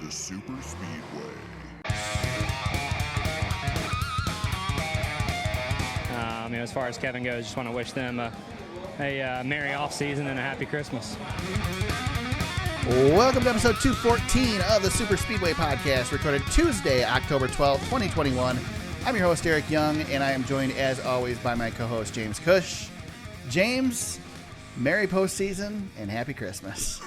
the Super Speedway. As far as Kevin goes, just want to wish them a merry off-season and a happy Christmas. Welcome to episode 214 of the Super Speedway podcast, recorded Tuesday, October 12th, 2021. I'm your host, Eric Young, and I am joined, as always, by my co-host, James Cush. James, merry postseason and happy Christmas.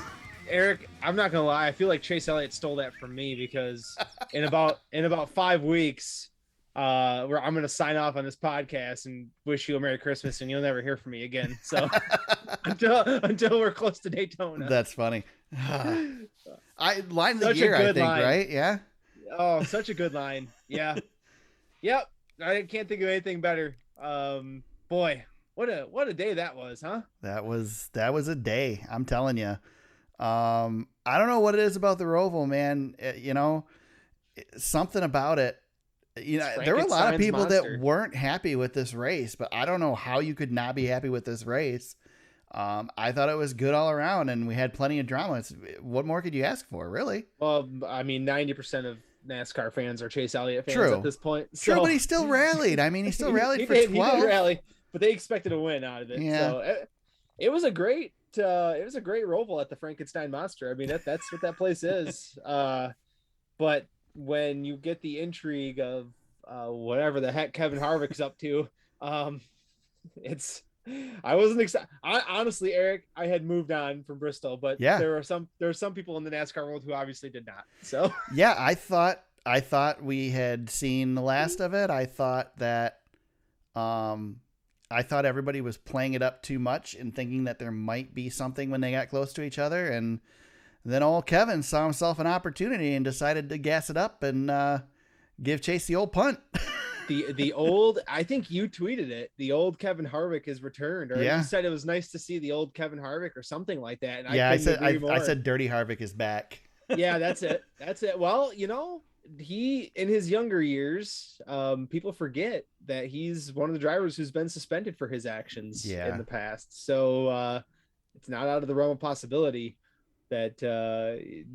Eric, I'm not gonna lie. I feel like Chase Elliott stole that from me because in about 5 weeks, where I'm gonna sign off on this podcast and wish you a Merry Christmas, and you'll never hear from me again. So until we're close to Daytona. That's funny. Line of the Such year, a I good think, line. right? Yeah. Oh, such a good line. Yeah. Yep. I can't think of anything better. Boy, what a day that was, huh? That was a day. I'm telling you. I don't know what it is about the Roval, man. Something about it. There were a lot of people that weren't happy with this race, but I don't know how you could not be happy with this race. I thought it was good all around, and we had plenty of drama. What more could you ask for, really? Well, I mean, 90% of NASCAR fans are Chase Elliott fans True. at this point. True, So. but he still rallied. I mean, he still rallied for 12. He did rally, but they expected a win out of it. Yeah. So it was a great Roval at the Frankenstein Monster. I mean, that's what that place is. But when you get the intrigue of whatever the heck Kevin Harvick's up to, I wasn't excited. I honestly, Eric, I had moved on from Bristol, but yeah, there are some people in the NASCAR world who obviously did not. So yeah, I thought we had seen the last of it. I thought that everybody was playing it up too much and thinking that there might be something when they got close to each other, and then old Kevin saw himself an opportunity and decided to gas it up and give Chase the old punt. The old, I think you tweeted it, the old Kevin Harvick is returned, or you said it was nice to see the old Kevin Harvick or something like that. And I said Dirty Harvick is back. Yeah, that's it. Well, he, in his younger years, people forget that he's one of the drivers who's been suspended for his actions in the past. So it's not out of the realm of possibility that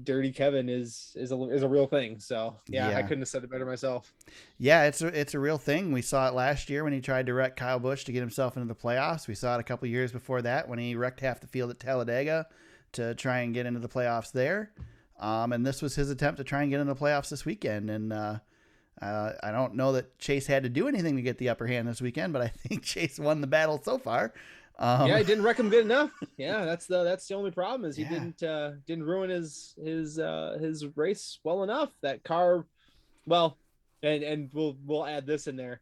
Dirty Kevin is a real thing. So yeah, I couldn't have said it better myself. Yeah, it's a real thing. We saw it last year when he tried to wreck Kyle Busch to get himself into the playoffs. We saw it a couple years before that when he wrecked half the field at Talladega to try and get into the playoffs there. And this was his attempt to try and get into the playoffs this weekend. And I don't know that Chase had to do anything to get the upper hand this weekend, but I think Chase won the battle so far. He didn't wreck him good enough. Yeah, that's the only problem is he didn't ruin his race well enough. That car, well, and we'll add this in there.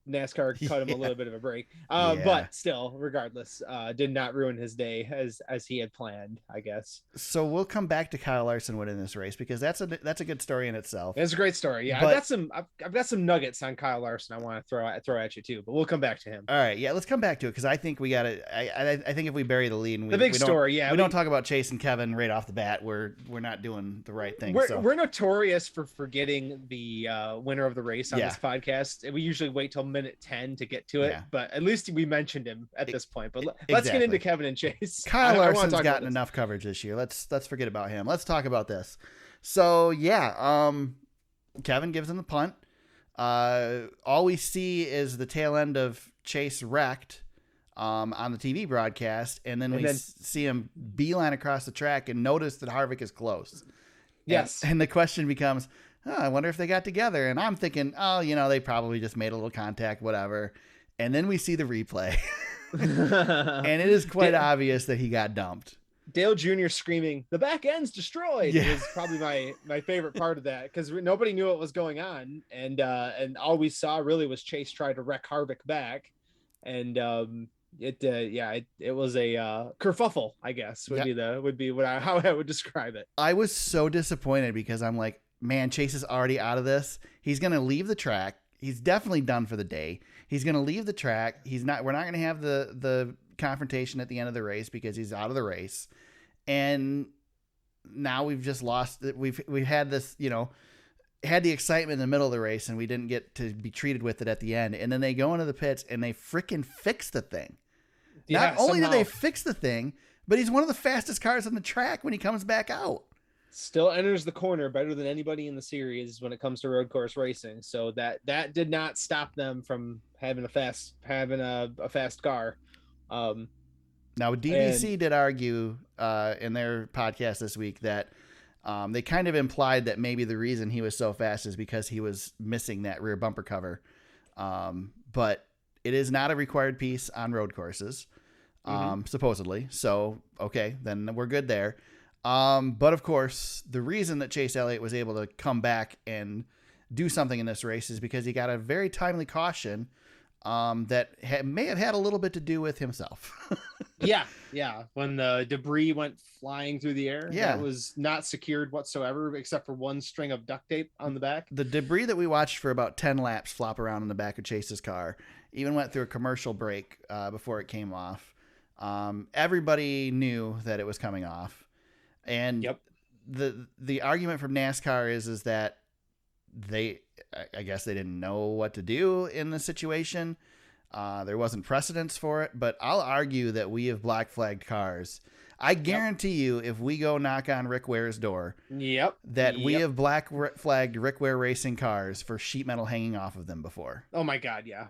NASCAR cut him a little bit of a break, but still, regardless, did not ruin his day as he had planned, I guess. So we'll come back to Kyle Larson winning this race because that's a good story in itself. It's a great story. Yeah, I've got some nuggets on Kyle Larson I want to throw at you too, but we'll come back to him. All right, yeah, let's come back to it because I think we got to. I think if we bury the lead and we don't talk about Chase and Kevin right off the bat, we're not doing the right thing. We're notorious for forgetting the winner of the race on this podcast. We usually wait till minute 10 to get to it, but at least we mentioned him at this point. But let's get into Kevin and Chase. Kyle Larson's gotten enough coverage this year. Let's forget about him. Let's talk about this. So Kevin gives him the punt. All we see is the tail end of Chase wrecked on the TV broadcast, and then we see him beeline across the track and notice that Harvick is close. Yes, and the question becomes, I wonder if they got together. And I'm thinking, they probably just made a little contact, whatever. And then we see the replay. And it is quite obvious that he got dumped. Dale Jr. screaming, "The back end's destroyed!" is probably my favorite part of that, because nobody knew what was going on. And all we saw really was Chase try to wreck Harvick back. And it was a kerfuffle, I guess, would be how I would describe it. I was so disappointed because I'm like, man, Chase is already out of this. He's going to leave the track. He's definitely done for the day. He's going to leave the track. We're not going to have the confrontation at the end of the race because he's out of the race. And now we've just lost it. We've had this, had the excitement in the middle of the race and we didn't get to be treated with it at the end. And then they go into the pits and they freaking fix the thing. Not only do they fix the thing, but he's one of the fastest cars on the track when he comes back out. still enters the corner better than anybody in the series when it comes to road course racing. So that did not stop them from having a fast car. Now, DVC did argue in their podcast this week that they kind of implied that maybe the reason he was so fast is because he was missing that rear bumper cover. But it is not a required piece on road courses, supposedly. So, okay, then we're good there. But of course, the reason that Chase Elliott was able to come back and do something in this race is because he got a very timely caution that may have had a little bit to do with himself. yeah. When the debris went flying through the air, that was not secured whatsoever, except for one string of duct tape on the back. The debris that we watched for about 10 laps flop around in the back of Chase's car even went through a commercial break before it came off. Everybody knew that it was coming off. And the argument from NASCAR is that I guess they didn't know what to do in the situation. There wasn't precedence for it, but I'll argue that we have black flagged cars. I guarantee you, if we go knock on Rick Ware's door, that we have black flagged Rick Ware racing cars for sheet metal hanging off of them before. Oh my God. Yeah.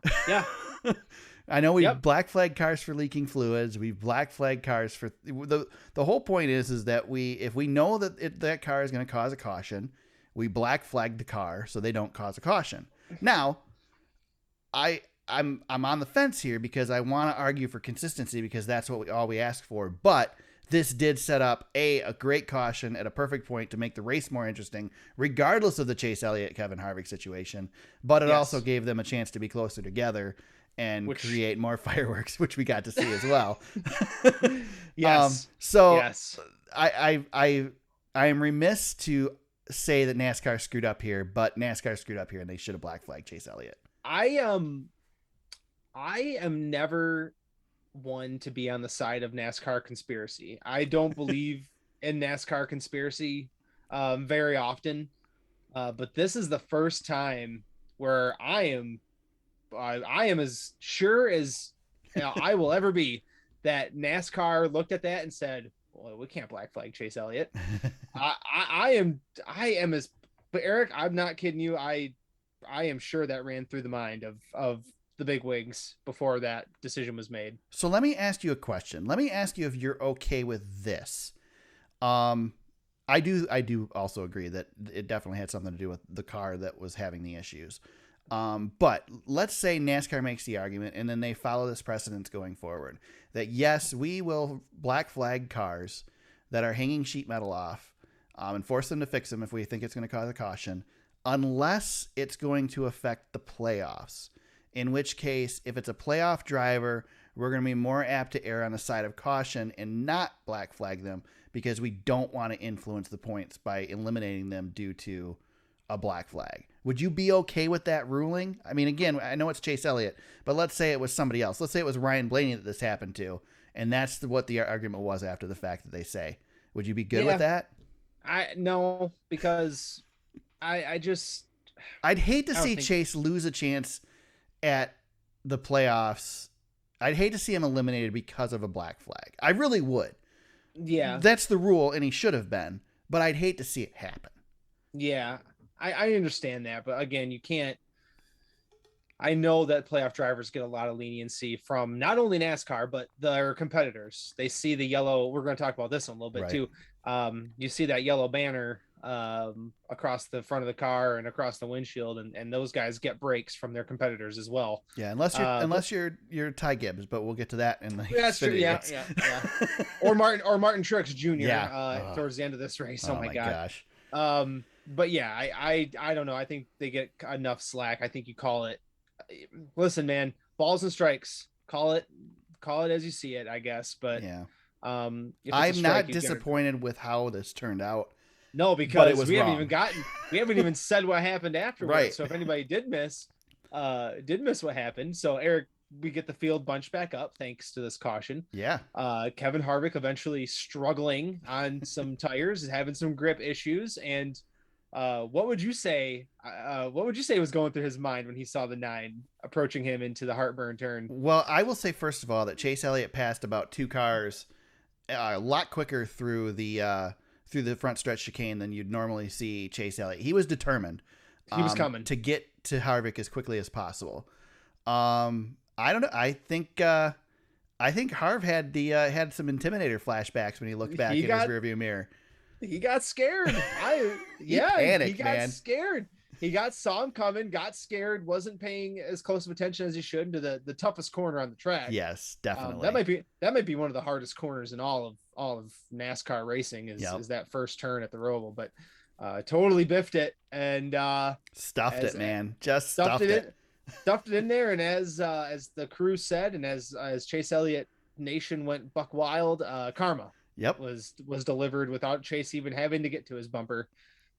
I know we've black flagged cars for leaking fluids. We've black flagged cars for the whole point is that if we know that that car is going to cause a caution, we black flag the car so they don't cause a caution. Now, I'm on the fence here because I want to argue for consistency because that's what all we ask for. But this did set up a great caution at a perfect point to make the race more interesting, regardless of the Chase Elliott Kevin Harvick situation. But it also gave them a chance to be closer together and create more fireworks, which we got to see as well. I am remiss to say that NASCAR screwed up here, but NASCAR screwed up here and they should have black flagged Chase Elliott. I am never one to be on the side of NASCAR conspiracy. I don't believe in NASCAR conspiracy very often, but this is the first time where I am as sure as I will ever be that NASCAR looked at that and said, well, we can't black flag Chase Elliott. I am as, but Eric, I'm not kidding you. I am sure that ran through the mind of the big wigs before that decision was made. So let me ask you a question. Let me ask you if you're okay with this. I do also agree that it definitely had something to do with the car that was having the issues. But let's say NASCAR makes the argument and then they follow this precedence going forward that yes, we will black flag cars that are hanging sheet metal off and force them to fix them if we think it's going to cause a caution, unless it's going to affect the playoffs. In which case, if it's a playoff driver, we're going to be more apt to err on the side of caution and not black flag them because we don't want to influence the points by eliminating them due to a black flag. Would you be okay with that ruling? I mean, again, I know it's Chase Elliott, but let's say it was somebody else. Let's say it was Ryan Blaney that this happened to, and that's what the argument was after the fact that they say. Would you be good with that? No, because I'd hate to see Chase lose a chance at the playoffs. I'd hate to see him eliminated because of a black flag. I really would. Yeah. That's the rule, and he should have been, but I'd hate to see it happen. Yeah, I understand that, but again, you can't. I know that playoff drivers get a lot of leniency from not only NASCAR, but their competitors. They see the yellow. We're going to talk about this in a little bit too. You see that yellow banner across the front of the car and across the windshield, and those guys get breaks from their competitors as well. Yeah, unless you're Ty Gibbs, but we'll get to that in the that's true. Yeah. or Martin Truex Jr. Towards the end of this race. Oh my gosh. But yeah, I don't know. I think they get enough slack. I think you call it. Listen, man, balls and strikes. Call it as you see it, I guess. But yeah, I'm not disappointed with how this turned out. No, because we haven't even said what happened afterwards. Right. So if anybody did miss what happened. So Eric, we get the field bunched back up thanks to this caution. Yeah. Kevin Harvick eventually struggling on some tires, having some grip issues, and what would you say was going through his mind when he saw the 9 approaching him into the heartburn turn? Well, I will say first of all that Chase Elliott passed about 2 cars a lot quicker through the through the front stretch chicane than you'd normally see Chase Elliott. He was determined. He was coming to get to Harvick as quickly as possible. I don't know. I think Harv had had some Intimidator flashbacks when he looked back in his rearview mirror. He got scared. He got scared. He saw him coming, got scared, wasn't paying as close of attention as he should to the toughest corner on the track. Yes, definitely. That might be one of the hardest corners in all of NASCAR racing is that first turn at the Roval, but totally biffed it and stuffed it, man. Just stuffed it. Stuffed it in there, and as the crew said, and as Chase Elliott Nation went buck wild, karma. Yep. Was delivered without Chase even having to get to his bumper.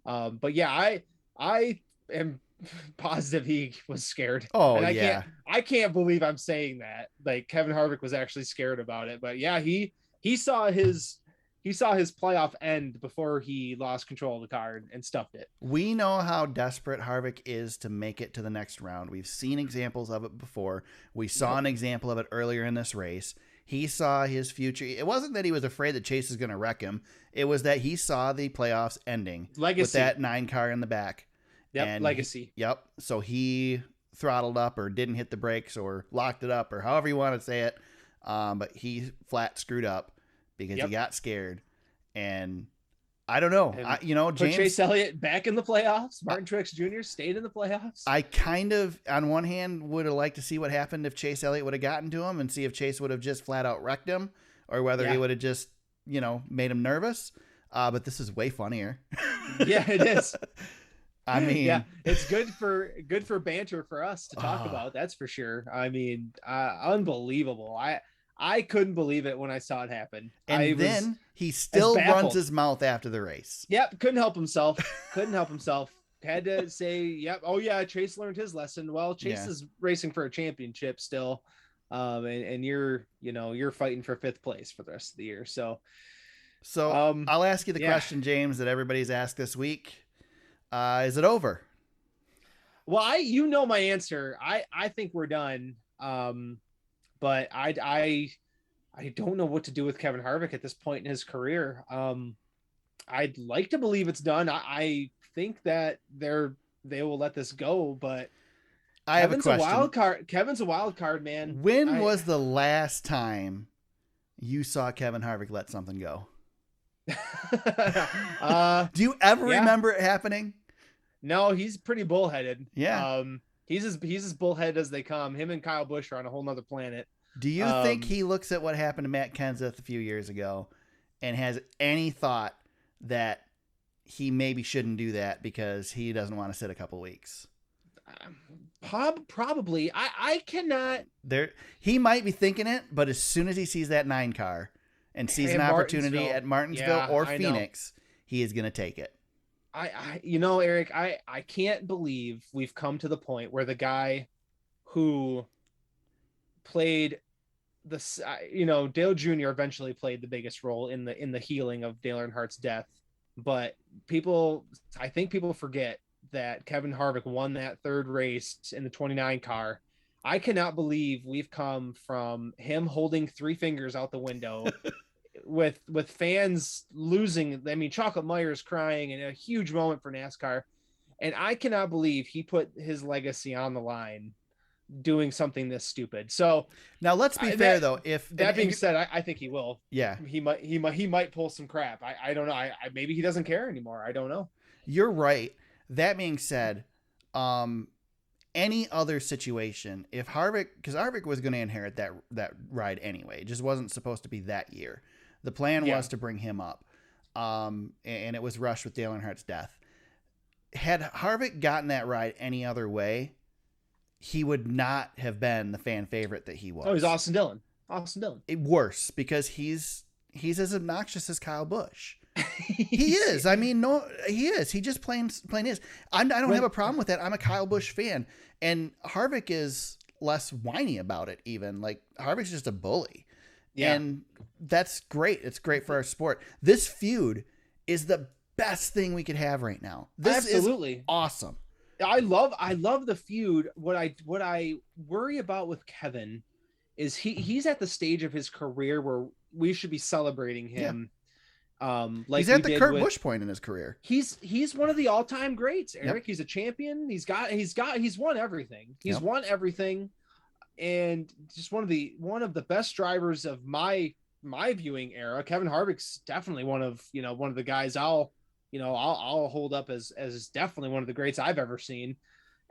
But yeah, I am positive he was scared. Oh, and yeah. I can't believe I'm saying that. Like Kevin Harvick was actually scared about it. But yeah, he saw his playoff end before he lost control of the car and stuffed it. We know how desperate Harvick is to make it to the next round. We've seen examples of it before. We saw an example of it earlier in this race. He saw his future. It wasn't that he was afraid that Chase is going to wreck him. It was that he saw the playoffs ending with that 9 car in the back. Yep, and legacy. So he throttled up or didn't hit the brakes or locked it up or however you want to say it. But he flat screwed up because he got scared. And I don't know. James, put Chase Elliott back in the playoffs. Martin Truex Jr. stayed in the playoffs. I kind of, on one hand, would have liked to see what happened if Chase Elliott would have gotten to him and see if Chase would have just flat out wrecked him or whether he would have just, made him nervous. But this is way funnier. Yeah, it is. I mean, yeah, it's good for banter for us to talk about. That's for sure. I mean, unbelievable. I couldn't believe it when I saw it happen. And then he still runs his mouth after the race. Yep. Couldn't help himself. Had to say, yep. Oh yeah. Chase learned his lesson. Well, Chase is racing for a championship still. And you're fighting for 5th place for the rest of the year. So I'll ask you the question, James, that everybody's asked this week. Is it over? Well, my answer. I think we're done. But I don't know what to do with Kevin Harvick at this point in his career. I'd like to believe it's done. I think that they will let this go, but I have a question. Kevin's a wild card, man. When was the last time you saw Kevin Harvick let something go? Do you ever remember it happening? No, he's pretty bullheaded. Yeah. He's as bullheaded as they come. Him and Kyle Busch are on a whole nother planet. Do you think he looks at what happened to Matt Kenseth a few years ago and has any thought that he maybe shouldn't do that because he doesn't want to sit a couple weeks? Probably. I cannot. He might be thinking it, but as soon as he sees that 9 car and sees an opportunity at Martinsville or Phoenix, he is going to take it. Eric, I can't believe we've come to the point where the guy who played Dale Jr. eventually played the biggest role in the healing of Dale Earnhardt's death. But I think people forget that Kevin Harvick won that 3rd race in the 29 car. I cannot believe we've come from him holding 3 fingers out the window with fans losing. I mean, Chocolate Myers crying in a huge moment for NASCAR. And I cannot believe he put his legacy on the line doing something this stupid. So now let's be fair though. If that being said, I think he will. Yeah, he might pull some crap. I don't know. Maybe he doesn't care anymore. I don't know. You're right. That being said, any other situation, if because Harvick was going to inherit that ride anyway, it just wasn't supposed to be that year. The plan was to bring him up, and it was rushed with Dale Earnhardt's death. Had Harvick gotten that ride any other way, he would not have been the fan favorite that he was. Oh, he's Austin Dillon. Worse, because he's as obnoxious as Kyle Busch. He is. I mean, no, he is. He just plain is. I don't have a problem with that. I'm a Kyle Busch fan, and Harvick is less whiny about it. Even like Harvick's just a bully, and that's great. It's great for our sport. This feud is the best thing we could have right now. This is awesome. I love the feud. What I worry about with Kevin is he's at the stage of his career where we should be celebrating him Like he's at the Kurt Busch point in his career. He's one of the all-time greats, Eric. Yep. He's a champion. He's won everything. He's won everything, and just one of the best drivers of my viewing era. Kevin Harvick's definitely one of the guys I'll hold up as definitely one of the greats I've ever seen,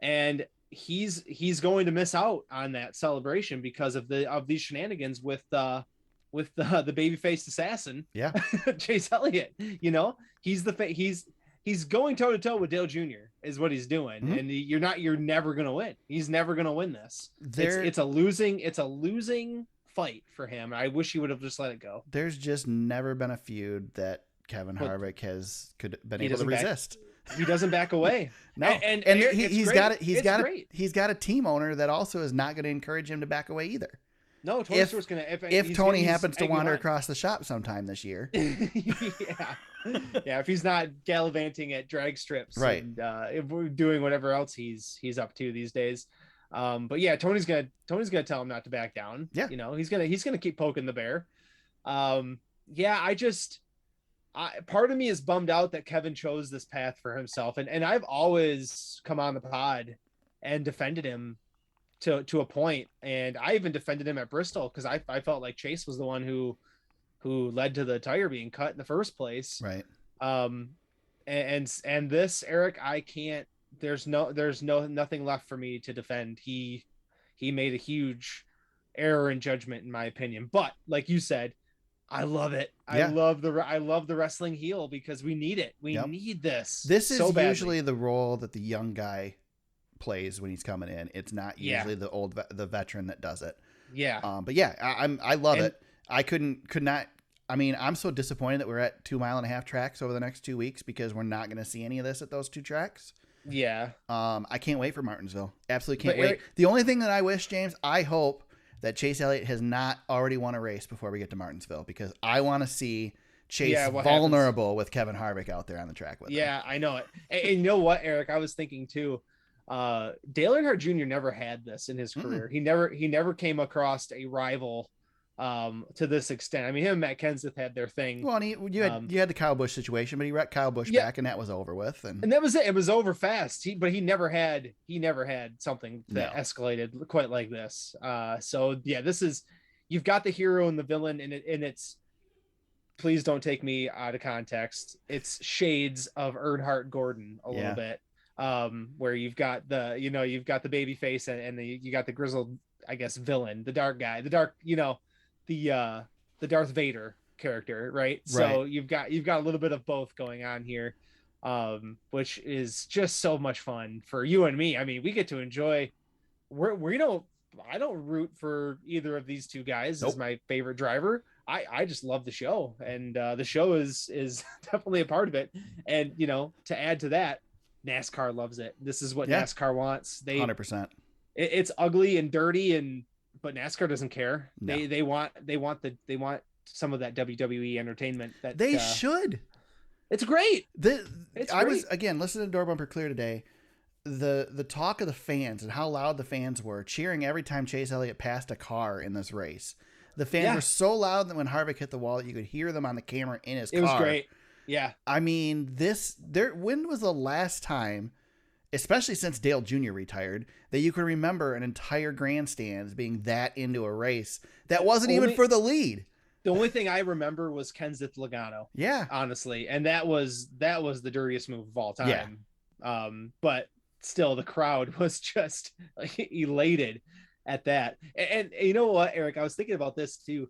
and he's going to miss out on that celebration because of these shenanigans with the baby-faced assassin. Yeah. Chase Elliott, he's going toe to toe with Dale Jr. is what he's doing. Mm-hmm. And you're never going to win. He's never going to win this. It's a losing fight for him. I wish he would have just let it go. There's just never been a feud that Kevin Harvick could been able to resist. He doesn't back away. No. And he's got a team owner that also is not going to encourage him to back away either. No, Tony Stewart's gonna. If Tony happens to wander across the shop sometime this year, if he's not gallivanting at drag strips, right? And, if we're doing whatever else he's up to these days, but yeah, Tony's gonna tell him not to back down. Yeah, he's gonna keep poking the bear. Part of me is bummed out that Kevin chose this path for himself, and I've always come on the pod and defended him to a point, and I even defended him at Bristol because I felt like Chase was the one who led to the tire being cut in the first place. Right. And this, Eric, I can't. There's nothing left for me to defend. He made a huge error in judgment, in my opinion. But like you said, I love it. Yeah. I love the wrestling heel because we need it. We need this. This is so usually the role that the young guy plays when he's coming in. It's not usually the veteran that does it. Yeah. But yeah, I love it. I could not. I mean, I'm so disappointed that we're at 2.5 mile tracks over the next 2 weeks because we're not going to see any of this at those 2 tracks. Yeah. I can't wait for Martinsville. Absolutely can't wait. The only thing that I wish, James, I hope that Chase Elliott has not already won a race before we get to Martinsville because I want to see Chase vulnerable with Kevin Harvick out there on the track with him. Yeah, I know it. And you know what, Eric? I was thinking too. Dale Earnhardt Jr. never had this in his career. He never came across a rival to this extent. I mean, him and Matt Kenseth had their thing. Well, and you had the Kyle Busch situation, but he wrecked Kyle Busch back, and that was over with. And that was it. It was over fast. But he never had something that escalated quite like this. So yeah, you've got the hero and the villain, and it's. Please don't take me out of context. It's shades of Earnhardt Gordon a little bit. Where you've got the baby face and you got the grizzled, I guess, villain, the dark guy, the Darth Vader character, right? So you've got a little bit of both going on here, which is just so much fun for you and me. I mean, we get to enjoy. I don't root for either of these two guys as my favorite driver. I just love the show, and the show is definitely a part of it. And to add to that, NASCAR loves it. This is what NASCAR wants. 100%. It's ugly and dirty, but NASCAR doesn't care. No. They want some of that WWE entertainment. That they should. It's great. I was again listening to Door Bumper Clear today. The talk of the fans and how loud the fans were cheering every time Chase Elliott passed a car in this race. The fans were so loud that when Harvick hit the wall, you could hear them on the camera in his car. It was great. Yeah. I mean, when was the last time, especially since Dale Jr. retired, that you can remember an entire grandstand being that into a race that wasn't even for the lead? The only thing I remember was Kenseth Logano. Yeah. Honestly. And that was the dirtiest move of all time. Yeah. But still, the crowd was just elated at that. And you know what, Eric, I was thinking about this too.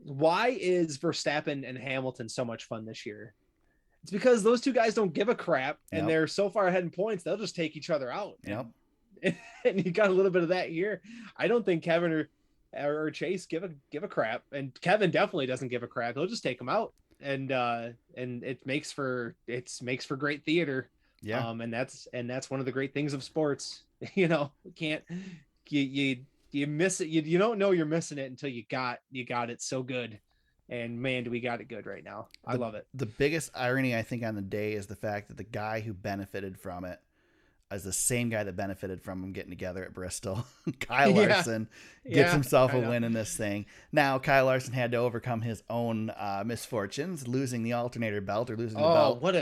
Why is Verstappen and Hamilton so much fun this year? It's because those two guys don't give a crap, and they're so far ahead in points, they'll just take each other out. Yep. And you got a little bit of that here. I don't think Kevin or Chase give a crap, and Kevin definitely doesn't give a crap. He'll just take them out, and it makes for great theater. Yeah. And that's one of the great things of sports. You miss it. You don't know you're missing it until you got it so good. And man, do we got it good right now. I love it. The biggest irony I think on the day is the fact that the guy who benefited from it is the same guy that benefited from them getting together at Bristol. Kyle Larson gets himself a win in this thing. Now, Kyle Larson had to overcome his own misfortunes, losing the alternator belt or losing the belt. What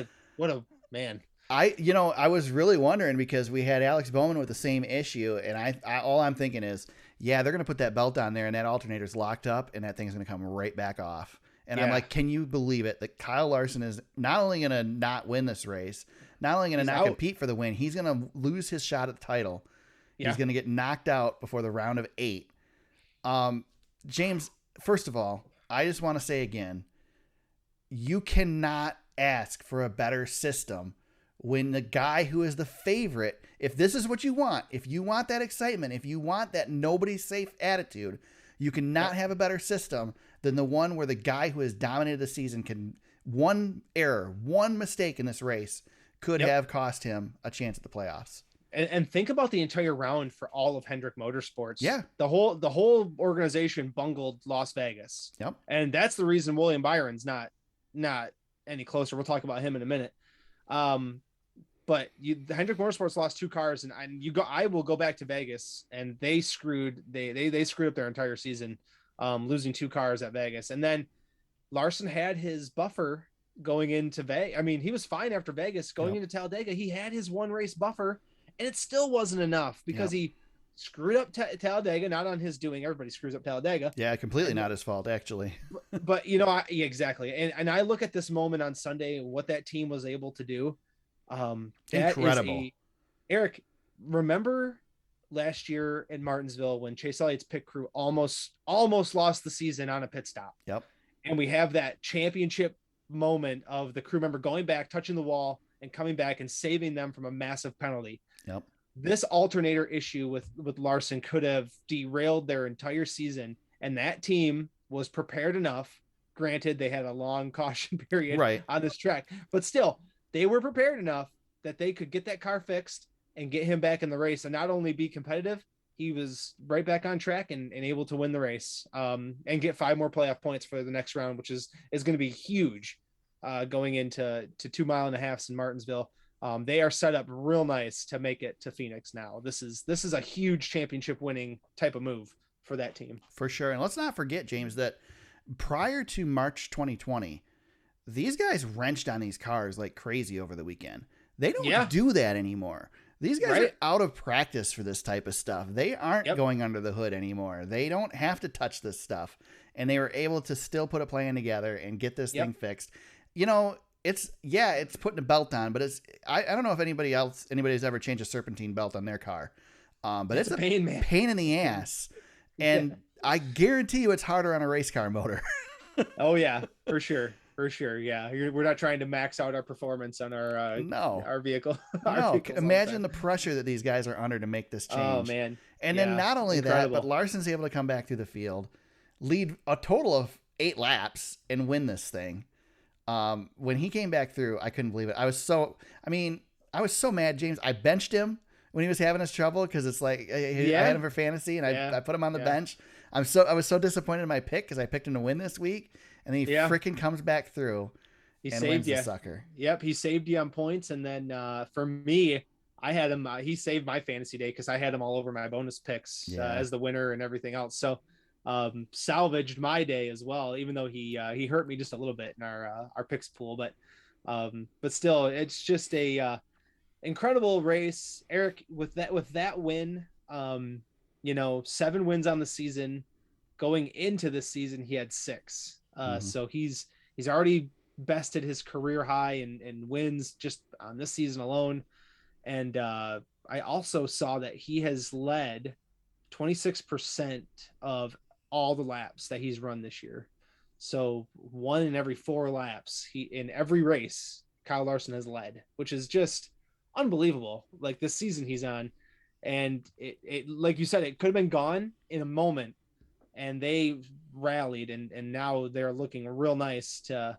a man. I was really wondering because we had Alex Bowman with the same issue, and I all I'm thinking is, yeah, they're going to put that belt on there, and that alternator's locked up, and that thing's going to come right back off. And I'm like, can you believe it that Kyle Larson is not only going to not win this race, not only going to not compete for the win, he's going to lose his shot at the title. Yeah. He's going to get knocked out before the round of 8. James, first of all, I just want to say again, you cannot ask for a better system when the guy who is the favorite, if this is what you want, if you want that excitement, if you want that nobody's safe attitude, you cannot have a better system than the one where the guy who has dominated the season can, one error, one mistake in this race could have cost him a chance at the playoffs. And think about the entire round for all of Hendrick Motorsports. Yeah. The whole organization bungled Las Vegas. Yep. And that's the reason William Byron's not any closer. We'll talk about him in a minute. But Hendrick Motorsports lost 2 cars, and I will go back to Vegas, and they screwed up their entire season, losing 2 cars at Vegas. And then Larson had his buffer going into Vegas. I mean, he was fine after Vegas. Going into Talladega, he had his 1 race buffer, and it still wasn't enough because he screwed up Talladega, not on his doing. Everybody screws up Talladega. Yeah, completely not his fault, actually. But exactly. And I look at this moment on Sunday, what that team was able to do. Incredible. Eric, remember last year in Martinsville when Chase Elliott's pit crew almost lost the season on a pit stop? Yep. And we have that championship moment of the crew member going back, touching the wall, and coming back and saving them from a massive penalty. Yep. This alternator issue with Larson could have derailed their entire season, and that team was prepared enough. Granted, they had a long caution period on this track, but still, they were prepared enough that they could get that car fixed and get him back in the race, and not only be competitive, he was right back on track and able to win the race, and get 5 more playoff points for the next round, which is going to be huge, going into 2.5 miles in Martinsville. They are set up real nice to make it to Phoenix now. This is a huge championship winning type of move for that team. For sure. And let's not forget, James, that prior to March 2020, these guys wrenched on these cars like crazy over the weekend. They don't do that anymore. These guys are out of practice for this type of stuff. They aren't going under the hood anymore. They don't have to touch this stuff. And they were able to still put a plan together and get this thing fixed. You know, it's putting a belt on, but I don't know if anybody's ever changed a serpentine belt on their car. But it's a pain in the ass. And I guarantee you it's harder on a race car motor. Oh yeah, for sure. For sure, yeah. We're not trying to max out our performance on our vehicle. Imagine the pressure that these guys are under to make this change. Oh man! And then not only that, but Larson's able to come back through the field, lead a total of 8 laps, and win this thing. When he came back through, I couldn't believe it. I was so mad, James. I benched him when he was having his trouble because it's like I had him for fantasy, and I put him on the bench. I was so disappointed in my pick because I picked him to win this week. And then he freaking comes back through and wins the sucker. Yep, he saved you on points. And then for me, I had him. He saved my fantasy day because I had him all over my bonus picks as the winner and everything else. So salvaged my day as well, even though he hurt me just a little bit in our picks pool. But still, it's just a incredible race, Eric. With that win, 7 wins on the season. Going into this season, he had 6. So he's already bested his career high in wins just on this season alone. And I also saw that he has led 26% of all the laps that he's run this year. So 1 in every 4 laps, in every race, Kyle Larson has led, which is just unbelievable. Like this season he's on, and it like you said, it could have been gone in a moment. And they rallied, and now they're looking real nice to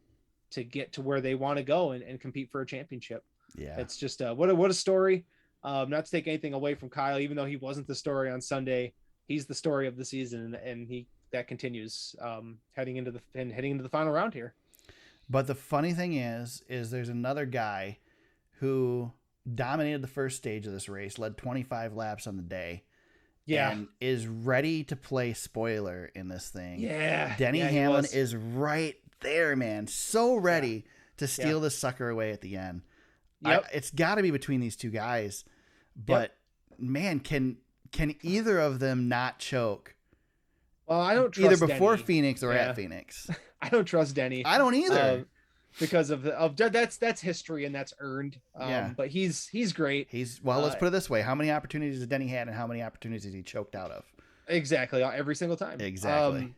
get to where they want to go and compete for a championship. Yeah, it's just what a story. Not to take anything away from Kyle, even though he wasn't the story on Sunday, he's the story of the season, and that continues heading into the final round here. But the funny thing is there's another guy who dominated the first stage of this race, led 25 laps on the day. Yeah. And is ready to play spoiler in this thing. Yeah. Denny Hamlin is right there, man. So ready to steal this sucker away at the end. Yep. It's got to be between these two guys. But, man, can either of them not choke? Well, I don't trust either before Denny. Phoenix or at Phoenix. I don't trust Denny. I don't either. Because of that's history and that's earned. But he's great. Let's put it this way: how many opportunities has Denny had, and how many opportunities has he choked out of? Exactly, every single time. Exactly.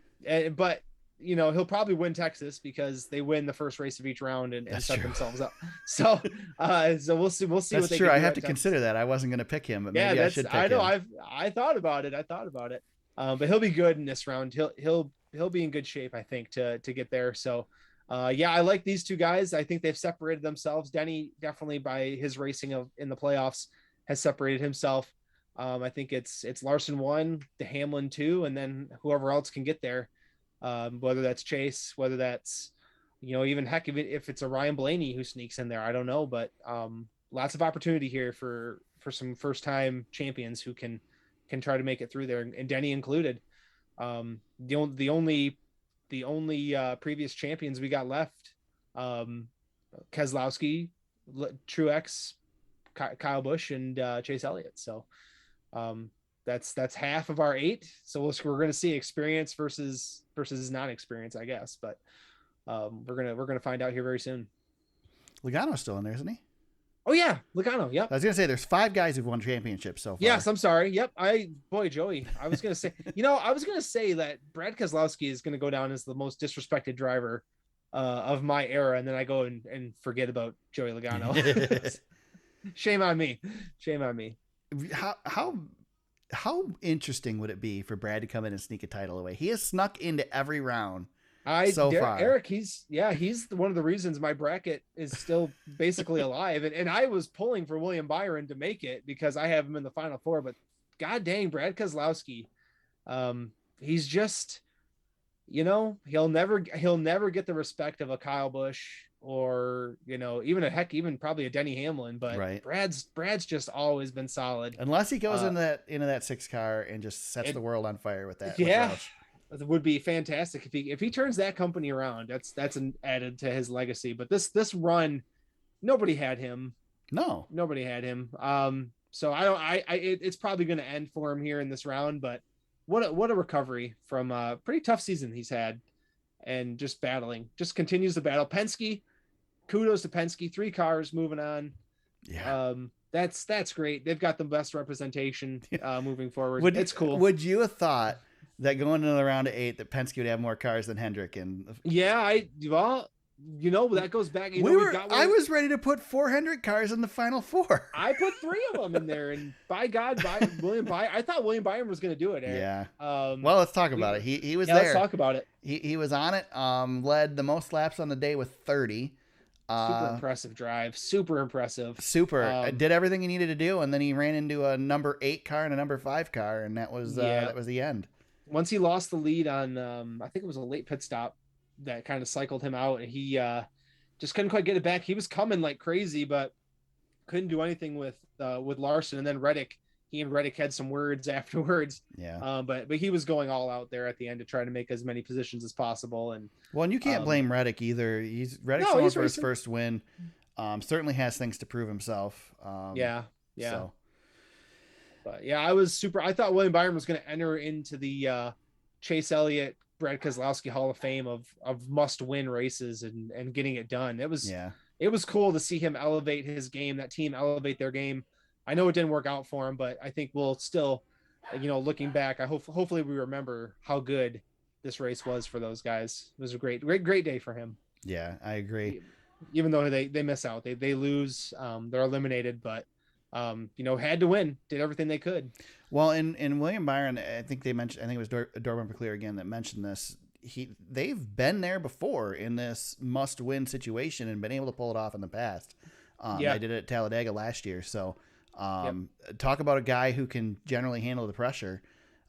But he'll probably win Texas because they win the first race of each round and set themselves up. So we'll see. We'll see. That's what true. They I can have do to consider that. I wasn't going to pick him, but maybe I should pick him. I know. I thought about it. But he'll be good in this round. He'll be in good shape, I think, to get there. So. I like these two guys. I think they've separated themselves. Denny definitely by his racing in the playoffs has separated himself. I think it's Larson 1, the Hamlin 2, and then whoever else can get there. Whether that's Chase, whether that's, even if it's a Ryan Blaney who sneaks in there, I don't know, but lots of opportunity here for some first time champions who can try to make it through there, and Denny included. The only previous champions we got left, Keselowski, Truex, Kyle Busch, and Chase Elliott. So that's half of our 8. So we're going to see experience versus non-experience, I guess. But we're gonna find out here very soon. Logano's still in there, isn't he? Oh yeah, Logano. Yep. I was gonna say there's 5 guys who've won championships so far. Yes, I'm sorry. Yep. Joey. I was gonna say, that Brad Keselowski is gonna go down as the most disrespected driver of my era, and then I go and forget about Joey Logano. Shame on me. How interesting would it be for Brad to come in and sneak a title away? He has snuck into every round. Far. Eric, he's one of the reasons my bracket is still basically alive. And I was pulling for William Byron to make it because I have him in the Final Four, but god dang, Brad Keselowski, he's just, he'll never get the respect of a Kyle Busch or, even probably a Denny Hamlin, but right. Brad's just always been solid. Unless he goes into that 6 car and just sets the world on fire with that. Yeah. It would be fantastic if he turns that company around. That's an added to his legacy. But this run, nobody had him. No, nobody had him. So it's probably going to end for him here in this round. But what a recovery from a pretty tough season he's had, and just continues to battle. Penske, kudos to Penske. 3 cars moving on. Yeah. That's great. They've got the best representation moving forward. It's cool. Would you have thought that going into the round of 8 that Penske would have more cars than Hendrick? And that goes back. I was ready to put 4 Hendrick cars in the Final 4. I put 3 of them in there, and by God, William Byron. I thought William Byron was going to do it, Eric. Yeah. Well, let's talk about it. He was there. Let's talk about it. He was on it. Led the most laps on the day with 30. Super impressive drive. Super impressive. Did everything he needed to do, and then he ran into a number 8 car and a number 5 car, and that was the end. Once he lost the lead on, I think it was a late pit stop that kind of cycled him out, and he just couldn't quite get it back. He was coming like crazy, but couldn't do anything with Larson. And then he and Reddick had some words afterwards. Yeah. But he was going all out there at the end to try to make as many positions as possible. And you can't blame Reddick either. Reddick's going for his first win. Certainly has things to prove himself. Yeah. So. But I thought William Byron was going to enter into the Chase Elliott, Brad Keselowski Hall of Fame of must win races and getting it done. It was cool to see him elevate his game, that team elevate their game. I know it didn't work out for him, but I think we'll still, looking back, hopefully we remember how good this race was for those guys. It was a great day for him. Yeah, I agree. Even though they miss out, they lose, they're eliminated, but had to win, did everything they could. Well, in William Byron, I think it was Dorman Peclear again that mentioned this. They've been there before in this must-win situation and been able to pull it off in the past. They did it at Talladega last year. So talk about a guy who can generally handle the pressure.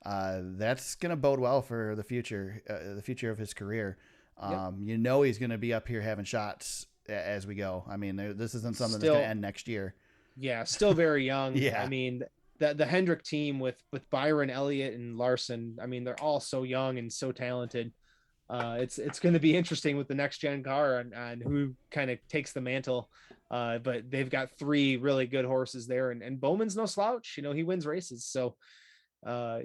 That's going to bode well for the future of his career. He's going to be up here having shots as we go. I mean, this isn't something that's going to end next year. Yeah, still very young. Yeah. I mean, the Hendrick team with Byron, Elliott, and Larson. I mean, they're all so young and so talented. It's going to be interesting with the next gen car on who kind of takes the mantle. But they've got 3 really good horses there, and Bowman's no slouch. You know, he wins races, so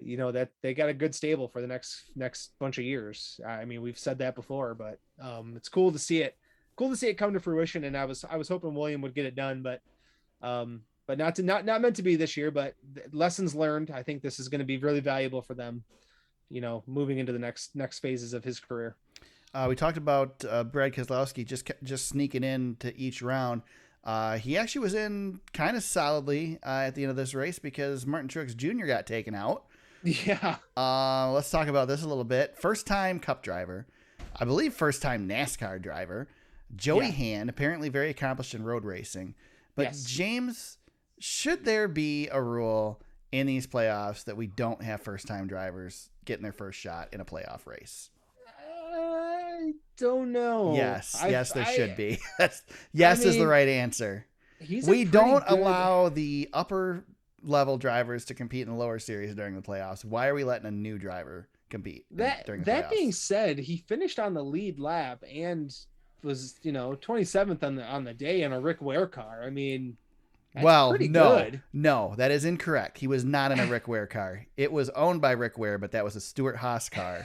you know that they got a good stable for the next bunch of years. I mean, we've said that before, but it's cool to see it. Cool to see it come to fruition. And I was hoping William would get it done, but not meant to be this year. But lessons learned. I think this is going to be really valuable for them, you know, moving into the next phases of his career. We talked about Brad Keselowski just sneaking into each round. He actually was in kind of solidly at the end of this race because Martin Truex Jr. got taken out. Yeah. Let's talk about this a little bit. First time Cup driver, I believe first time NASCAR driver, Joey Hand, apparently very accomplished in road racing. But yes. James, should there be a rule in these playoffs that we don't have first time drivers getting their first shot in a playoff race? I don't know. Yes, there should be. Yes is the right answer. We don't allow the upper level drivers to compete in the lower series during the playoffs. Why are we letting a new driver compete during the playoffs? That being said, he finished on the lead lap and was, you know, 27th on the day in a Rick Ware car. I mean, that's pretty good. No, that is incorrect. He was not in a Rick Ware car. It was owned by Rick Ware, but that was a Stuart Haas car,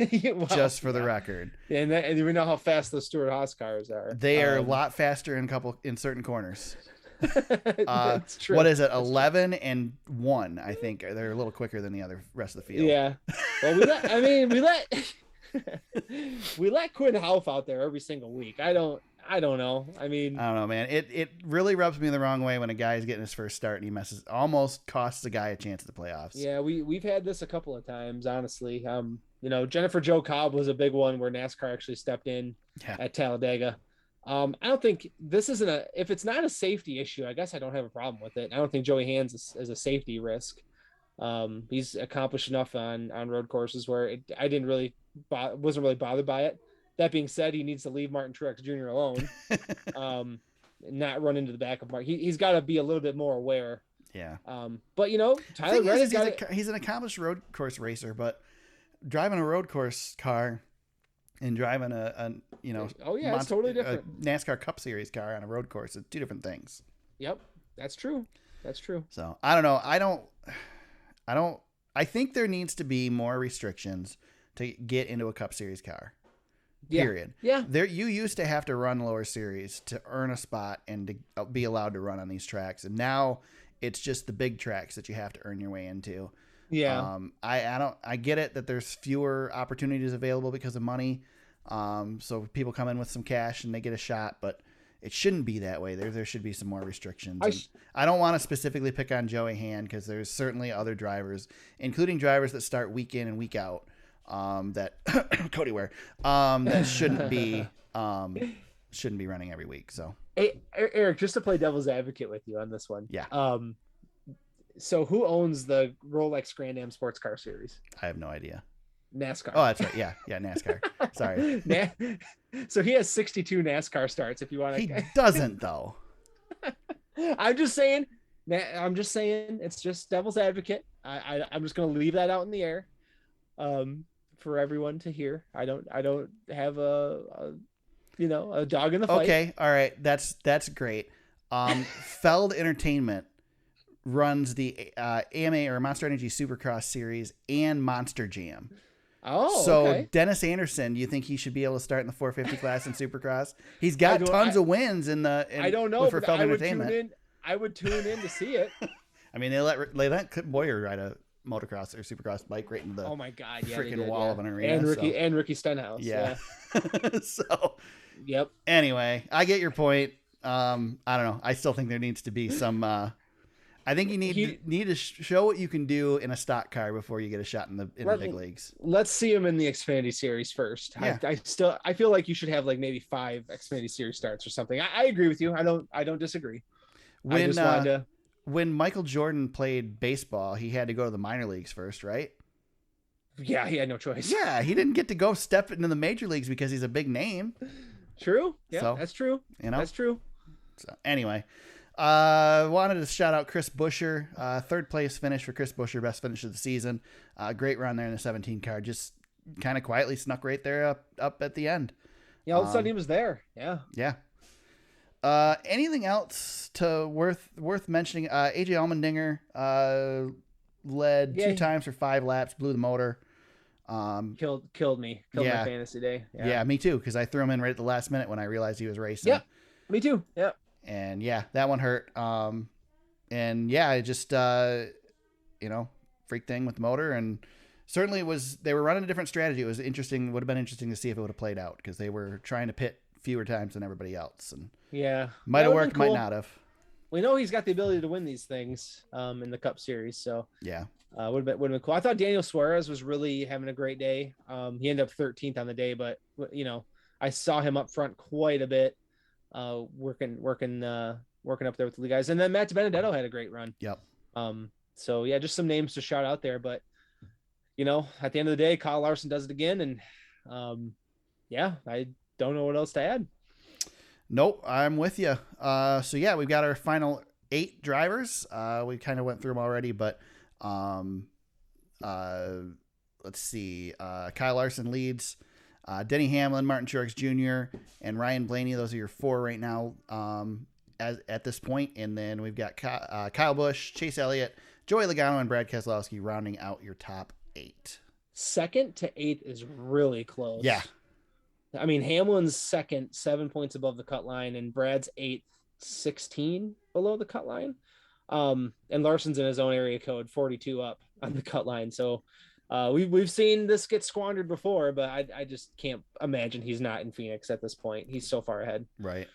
just for the record. And we know how fast those Stuart Haas cars are. They are a lot faster in certain corners. That's true. What is it? 11 and 1, I think. They're a little quicker than the rest of the field. Yeah. Well, we let Quinn Houff out there every single week. I don't know. I mean, I don't know, man. It really rubs me the wrong way when a guy is getting his first start and he almost costs the guy a chance at the playoffs. Yeah, we've had this a couple of times, honestly. You know, Jennifer Jo Cobb was a big one where NASCAR actually stepped in at Talladega. I don't think this isn't if it's not a safety issue, I guess I don't have a problem with it. I don't think Joey Hands is a safety risk. He's accomplished enough on road courses where I wasn't really bothered by it. That being said, he needs to leave Martin Truex Jr. alone, not run into the back of Martin. He's got to be a little bit more aware. Yeah. But you know, Tyler Reddick he's an accomplished road course racer, but driving a road course car and driving it's totally different. A NASCAR Cup Series car on a road course, it's 2 different things. Yep, that's true. So I don't know. I think there needs to be more restrictions to get into a Cup Series car. Period. Yeah. You used to have to run lower series to earn a spot and to be allowed to run on these tracks, and now it's just the big tracks that you have to earn your way into. Yeah. I get it that there's fewer opportunities available because of money. So people come in with some cash and they get a shot, but it shouldn't be that way. There should be some more restrictions. I don't want to specifically pick on Joey Hand because there's certainly other drivers, including drivers that start week in and week out, that Cody Ware, that shouldn't be running every week. So, hey, Eric, just to play devil's advocate with you on this one. Yeah. So who owns the Rolex Grand Am Sports Car Series? I have no idea. NASCAR. Oh, that's right. Yeah, NASCAR. Sorry. So he has 62 NASCAR starts. If you want to, he doesn't though. I'm just saying. It's just devil's advocate. I'm just going to leave that out in the air, for everyone to hear. I don't have a dog in the fight. Okay. All right. That's great. Feld Entertainment runs the AMA or Monster Energy Supercross Series and Monster Jam. Oh, so okay. Dennis Anderson, do you think he should be able to start in the 450 class in Supercross? He's got tons of wins I don't know, for but Feld Entertainment. I would tune in to see it. I mean, they let Clip Boyer ride a motocross or Supercross bike right into the freaking wall of an arena. And Ricky Stenhouse. Yeah. So. Yep. Anyway, I get your point. I don't know. I still think there needs to be some. I think you need to show what you can do in a stock car before you get a shot in the big leagues. Let's see him in the Xfinity Series first. Yeah. I feel like you should have like maybe 5 Xfinity Series starts or something. I agree with you. I don't disagree. When Michael Jordan played baseball, he had to go to the minor leagues first, right? Yeah, he had no choice. Yeah, he didn't get to go step into the major leagues because he's a big name. True. Yeah, so, that's true. That's true. So anyway. Wanted to shout out Chris Buescher. Third place finish for Chris Buescher, best finish of the season. Great run there in the 17 car. Just kind of quietly snuck right there up at the end. Yeah, all of a sudden he was there. Yeah. Yeah. Anything else worth mentioning? AJ Allmendinger led 2 times for 5 laps, blew the motor. Killed me. Killed my fantasy day. Yeah, me too, because I threw him in right at the last minute when I realized he was racing. Yeah, me too. Yeah. And yeah, that one hurt. And yeah, I just freak thing with the motor, and certainly they were running a different strategy. It was interesting. Would have been interesting to see if it would have played out, because they were trying to pit fewer times than everybody else, and might have worked, cool. Might not have. We know he's got the ability to win these things in the Cup Series, so yeah, would have been cool. I thought Daniel Suarez was really having a great day. He ended up 13th on the day, but I saw him up front quite a bit, working up there with the guys, and then Matt Benedetto had a great run. Yep. So yeah, just some names to shout out there, but at the end of the day, Kyle Larson does it again, and I don't know what else to add. Nope, I'm with you. So yeah, we've got our final 8 drivers. We kind of went through them already, but let's see. Kyle Larson leads. Denny Hamlin, Martin Truex Jr., and Ryan Blaney. Those are your 4 right now at this point. And then we've got Kyle Busch, Chase Elliott, Joey Logano, and Brad Keselowski rounding out your top 8. 2nd to 8th is really close. Yeah. I mean, Hamlin's 2nd, 7 points above the cut line, and Brad's 8th, 16 below the cut line. And Larson's in his own area code, 42 up on the cut line. So we've seen this get squandered before, but I just can't imagine he's not in Phoenix at this point. He's so far ahead. Right.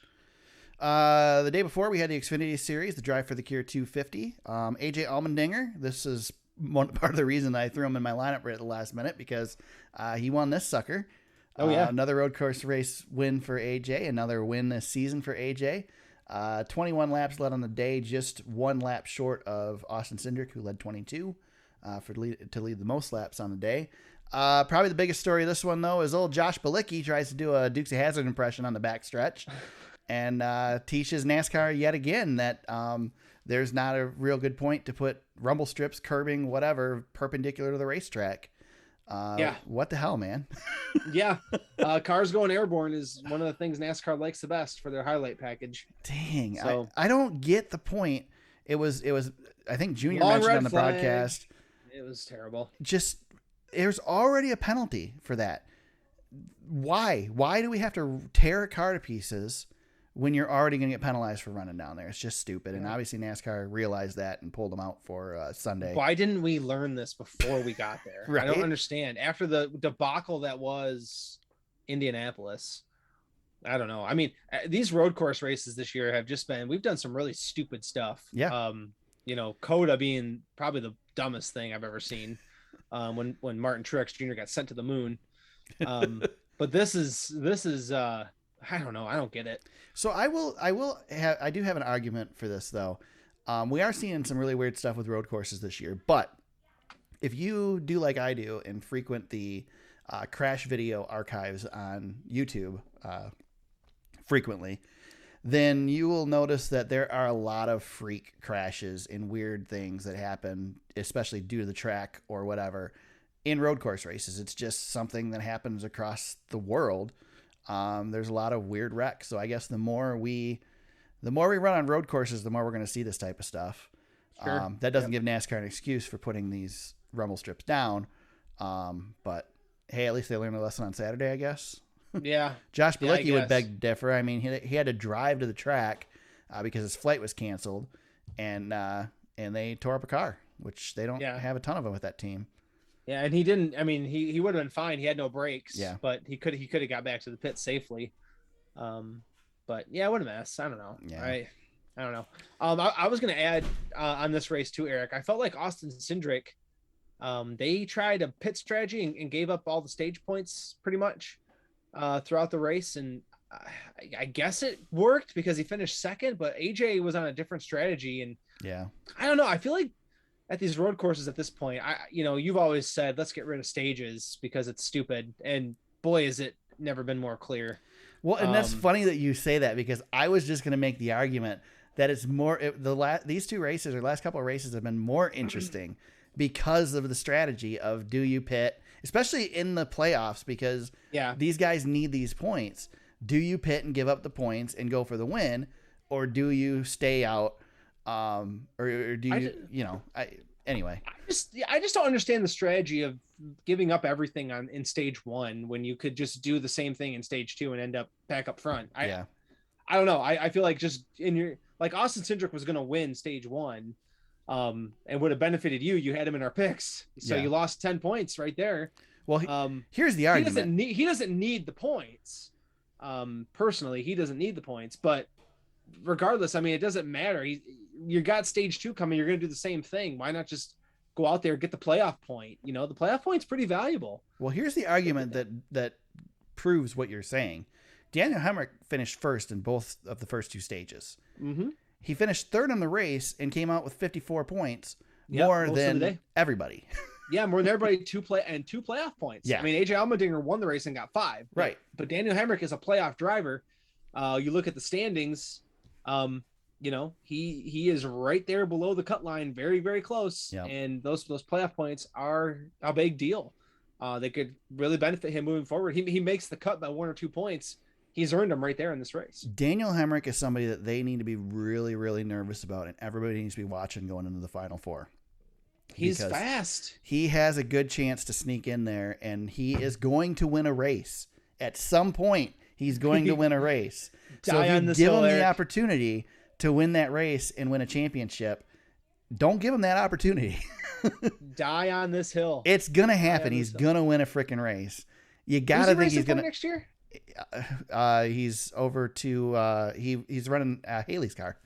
The day before, we had the Xfinity Series, the Drive for the Cure 250. AJ Allmendinger, this is part of the reason I threw him in my lineup right at the last minute, because he won this sucker. Oh, yeah. Another road course race win for AJ. Another win this season for AJ. 21 laps led on the day, just 1 lap short of Austin Cindric, who led 22 to lead the most laps on the day. Probably the biggest story of this one, though, is old Josh Bilicki tries to do a Dukes of Hazzard impression on the backstretch and teaches NASCAR yet again that there's not a real good point to put rumble strips, curbing, whatever, perpendicular to the racetrack. What the hell, man? Yeah. Cars going airborne is one of the things NASCAR likes the best for their highlight package. Dang. So, I don't get the point. It was I think Junior long mentioned red on the flag. broadcast. It was terrible. Just, there's already a penalty for that. Why do we have to tear a car to pieces when you're already going to get penalized for running down there? It's just stupid. And obviously NASCAR realized that and pulled them out for Sunday. Why didn't we learn this before we got there? Right? I don't understand. After the debacle that was Indianapolis, I don't know. I mean, these road course races this year have just been, we've done some really stupid stuff. Yeah. Coda being probably the dumbest thing I've ever seen. When Martin Truex Jr. got sent to the moon. But this is I don't know. I don't get it. So I do have an argument for this, though. We are seeing some really weird stuff with road courses this year, but if you do like I do and frequent the crash video archives on YouTube frequently, then you will notice that there are a lot of freak crashes and weird things that happen, especially due to the track or whatever, in road course races. It's just something that happens across the world. There's a lot of weird wrecks. So I guess the more we run on road courses, the more we're going to see this type of stuff. Sure. That doesn't give NASCAR an excuse for putting these rumble strips down. But hey, at least they learned a lesson on Saturday, I guess. Yeah. Josh Bilicki would beg to differ. I mean, he had to drive to the track because his flight was canceled, and they tore up a car, which they don't have a ton of them with that team. Yeah, and he didn't. I mean, he would have been fine. He had no brakes. Yeah, but he could have got back to the pit safely. But yeah, what a mess. I don't know. Yeah. I don't know. I was gonna add on this race too, Eric. I felt like Austin Cindric. They tried a pit strategy and gave up all the stage points pretty much throughout the race, and I guess it worked because he finished second. But AJ was on a different strategy, and I don't know. I feel like at these road courses at this point, you've always said, let's get rid of stages because it's stupid. And boy, has it never been more clear. Well, and that's funny that you say that, because I was just going to make the argument that it's more these two races or last couple of races have been more interesting because of the strategy of do you pit, especially in the playoffs, because these guys need these points. Do you pit and give up the points and go for the win, or do you stay out? Or do you, anyway. I just don't understand the strategy of giving up everything in stage 1 when you could just do the same thing in stage 2 and end up back up front. I don't know. I feel like just like Austin Cindric was going to win stage 1, and would have benefited you. You had him in our picks, so you lost 10 points right there. Well, here's the argument. He doesn't need the points. Personally, he doesn't need the points, but regardless, I mean, it doesn't matter. You got stage 2 coming. You're going to do the same thing. Why not just go out there, get the playoff point? The playoff point's pretty valuable. Well, here's the argument that proves what you're saying. Daniel Hemrick finished first in both of the first 2 stages. Mm-hmm. He finished third in the race and came out with 54 points, more than everybody. Yeah, more than everybody. 2 playoff points. Yeah. I mean, AJ Allmendinger won the race and got 5. Right. But Daniel Hemrick is a playoff driver. You look at the standings. He is right there below the cut line, very, very close. Yep. And those playoff points are a big deal. They could really benefit him moving forward. He makes the cut by 1 or 2 points. He's earned them right there in this race. Daniel Hemrick is somebody that they need to be really, really nervous about, and everybody needs to be watching going into the Final Four. He's fast. He has a good chance to sneak in there, and he is going to win a race. At some point, he's going to win a race. So if you give him the opportunity to win that race and win a championship, don't give him that opportunity. Die on this hill. It's going to happen. He's going to win a freaking race. You got to think he's going to next year. He's over to he's running Haley's car.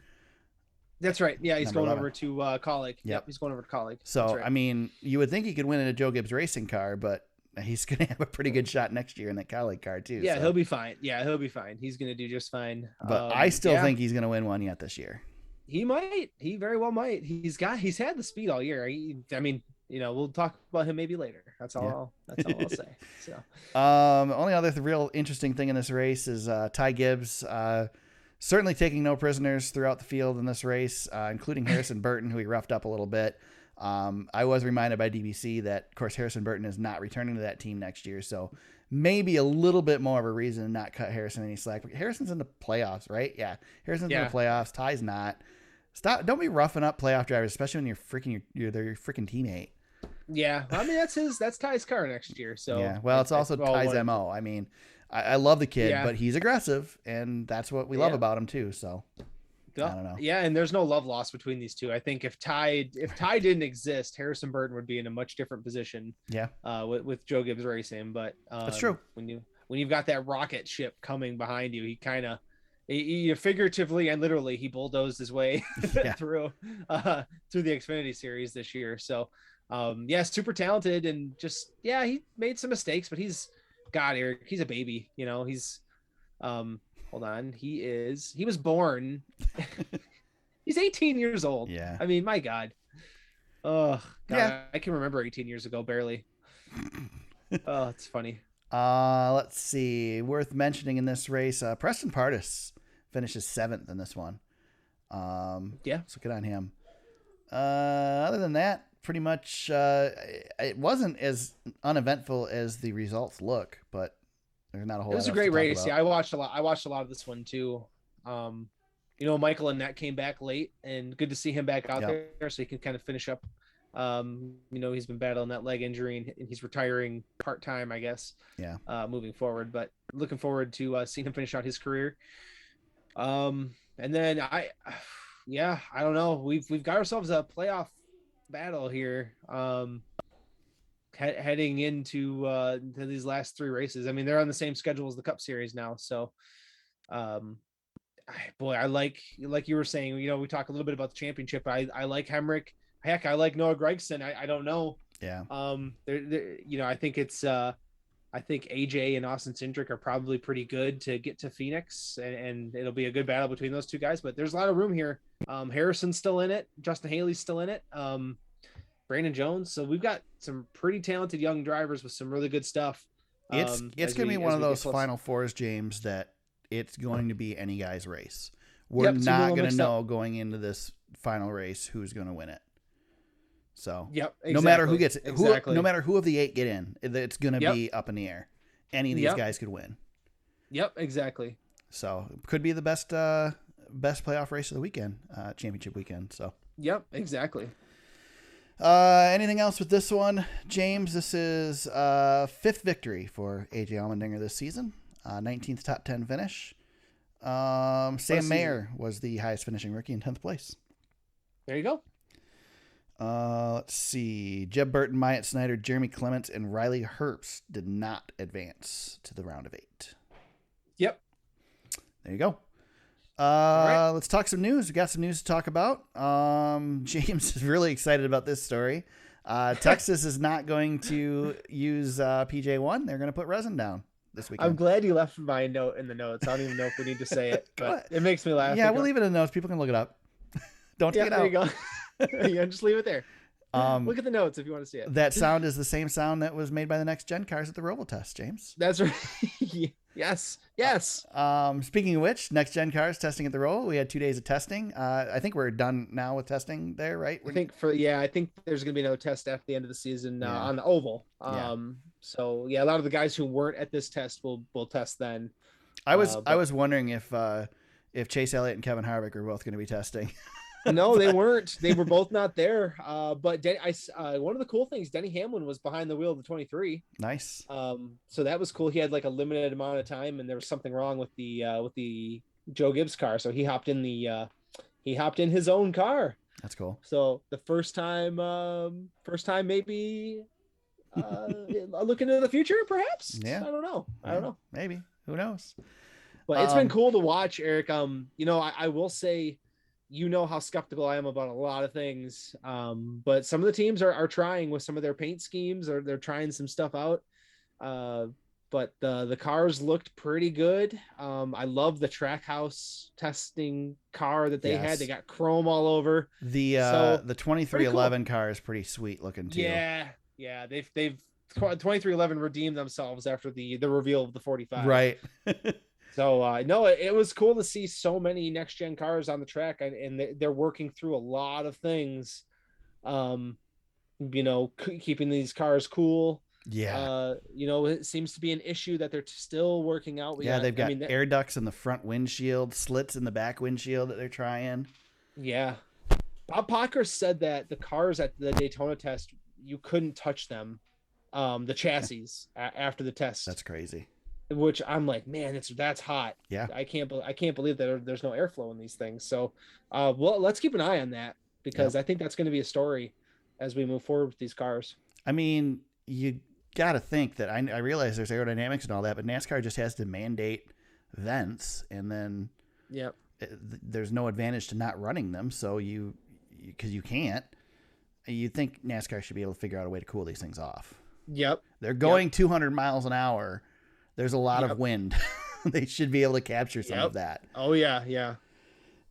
That's right. Yeah, he's going over to Kaulig. Yep, he's going over to Kaulig. So right. I mean, you would think he could win in a Joe Gibbs racing car, but he's going to have a pretty good shot next year in that Kaulig car too. Yeah, so. He'll be fine. He'll be fine. He's going to do just fine. But I still think he's going to win one yet this year. He might. He very well might. He's had the speed all year. I mean, we'll talk about him maybe later. That's all. That's all I'll say. So, only other real interesting thing in this race is Ty Gibbs certainly taking no prisoners throughout the field in this race, including Harrison Burton, who he roughed up a little bit. I was reminded by DBC that, of course, Harrison Burton is not returning to that team next year, so maybe a little bit more of a reason to not cut Harrison any slack. But Harrison's in the playoffs, right? Yeah, Harrison's in the playoffs. Ty's not. Don't be roughing up playoff drivers, especially when you're their freaking teammate. Yeah, I mean that's Ty's car next year. So yeah, well, it's also Ty's MO. I mean, I love the kid, but he's aggressive, and that's what we love about him too. So I don't know. Yeah, and there's no love lost between these two. I think if Ty didn't exist, Harrison Burton would be in a much different position. Yeah, with Joe Gibbs racing, but that's true. When you've got that rocket ship coming behind you, he figuratively and literally he bulldozed his way through the Xfinity Series this year. So super talented, and he made some mistakes, but Eric, he's a baby. He's hold on, he was born he's 18 years old. Yeah, I mean, my God. Oh God, yeah. I can remember 18 years ago barely. Oh, it's funny. Let's see. Worth mentioning in this race, Preston Pardus finishes 7th in this one. So good on him. Other than that, pretty much it wasn't as uneventful as the results look, but there's not a whole lot. It was a great race. About. Yeah, I watched a lot of this one too. Michael and Nat came back late, and good to see him back out there so he can kind of finish up. He's been battling that leg injury, and he's retiring part-time, I guess. Yeah. Moving forward, but looking forward to seeing him finish out his career. And then I don't know. We've got ourselves a playoff battle here. Heading into to these last 3 races. I mean, they're on the same schedule as the Cup Series now, so I like you were saying, we talk a little bit about the championship. I like Hemrick. Heck, I like Noah Gragson. I don't know. Yeah. I think it's I think AJ and Austin Cindric are probably pretty good to get to Phoenix, and it'll be a good battle between those two guys. But there's a lot of room here. Harrison's still in it. Justin Haley's still in it. Brandon Jones. So we've got some pretty talented young drivers with some really good stuff. It's going to be one of those Final Fours, James, that it's going to be any guy's race. we're Yep, not going to know going into this final race who's going to win it. So yep, exactly. no matter who gets exactly. no matter who of the 8 get in, it's going to Yep. be up in the air. Any of these guys could win. Yep, exactly. So could be the best playoff race of the weekend, championship weekend. So yep, exactly. Anything else with this one, James? This is 5th victory for AJ Allmendinger this season. 19th top 10 finish. Sam Mayer was the highest finishing rookie in 10th place. There you go. Let's see. Jeb Burton, Myatt Snyder, Jeremy Clements, and Riley Herbst did not advance to the round of 8. Yep. There you go. right. Let's talk some news. We got some news to talk about. James is really excited about this story. Texas is not going to use PJ1. They're going to put resin down this weekend. I'm glad you left my note in the notes. I don't even know if we need to say it, but it makes me laugh. Yeah, we'll leave it in the notes. People can look it up. Don't take it out. There you go. Yeah, just leave it there. Look at the notes if you want to see it. That sound is the same sound that was made by the next gen cars at the Robo Test, James. That's right. Yes. Speaking of which, next gen cars testing at the Robo. We had 2 days of testing. I think we're done now with testing there, right? I think there's going to be another test after the end of the season on the oval. So a lot of the guys who weren't at this test will test then. I was wondering if Chase Elliott and Kevin Harvick are both going to be testing. No, they weren't. They were both not there. But one of the cool things, Denny Hamlin was behind the wheel of the 23. Nice. So that was cool. He had like a limited amount of time, and there was something wrong with the Joe Gibbs car, so he hopped in his own car. That's cool. So the first time maybe look into the future, perhaps. Yeah. I don't know. Maybe. Who knows? But it's been cool to watch, Eric. I will say, how skeptical I am about a lot of things. But some of the teams are trying with some of their paint schemes, or they're trying some stuff out. But the cars looked pretty good. I love the Trackhouse testing car that they had. They got chrome all over. The 2311 car is pretty sweet looking too. Yeah. They've 2311 redeemed themselves after the reveal of the 45. Right. So no, it was cool to see so many next gen cars on the track, and they're working through a lot of things. Keeping these cars cool. Yeah. It seems to be an issue that they're still working out. They've got air ducts in the front windshield, slits in the back windshield that they're trying. Yeah. Bob Pocker said that the cars at the Daytona test, you couldn't touch them, the chassis after the test. That's crazy. Which I'm like, man, that's hot. Yeah. I can't believe that there's no airflow in these things. So, let's keep an eye on that, because I think that's going to be a story as we move forward with these cars. I mean, you got to think that I realize there's aerodynamics and all that, but NASCAR just has to mandate vents, and then there's no advantage to not running them. So because you can't, you think NASCAR should be able to figure out a way to cool these things off. Yep. They're going 200 miles an hour. There's a lot of wind. They should be able to capture some of that. Oh, yeah.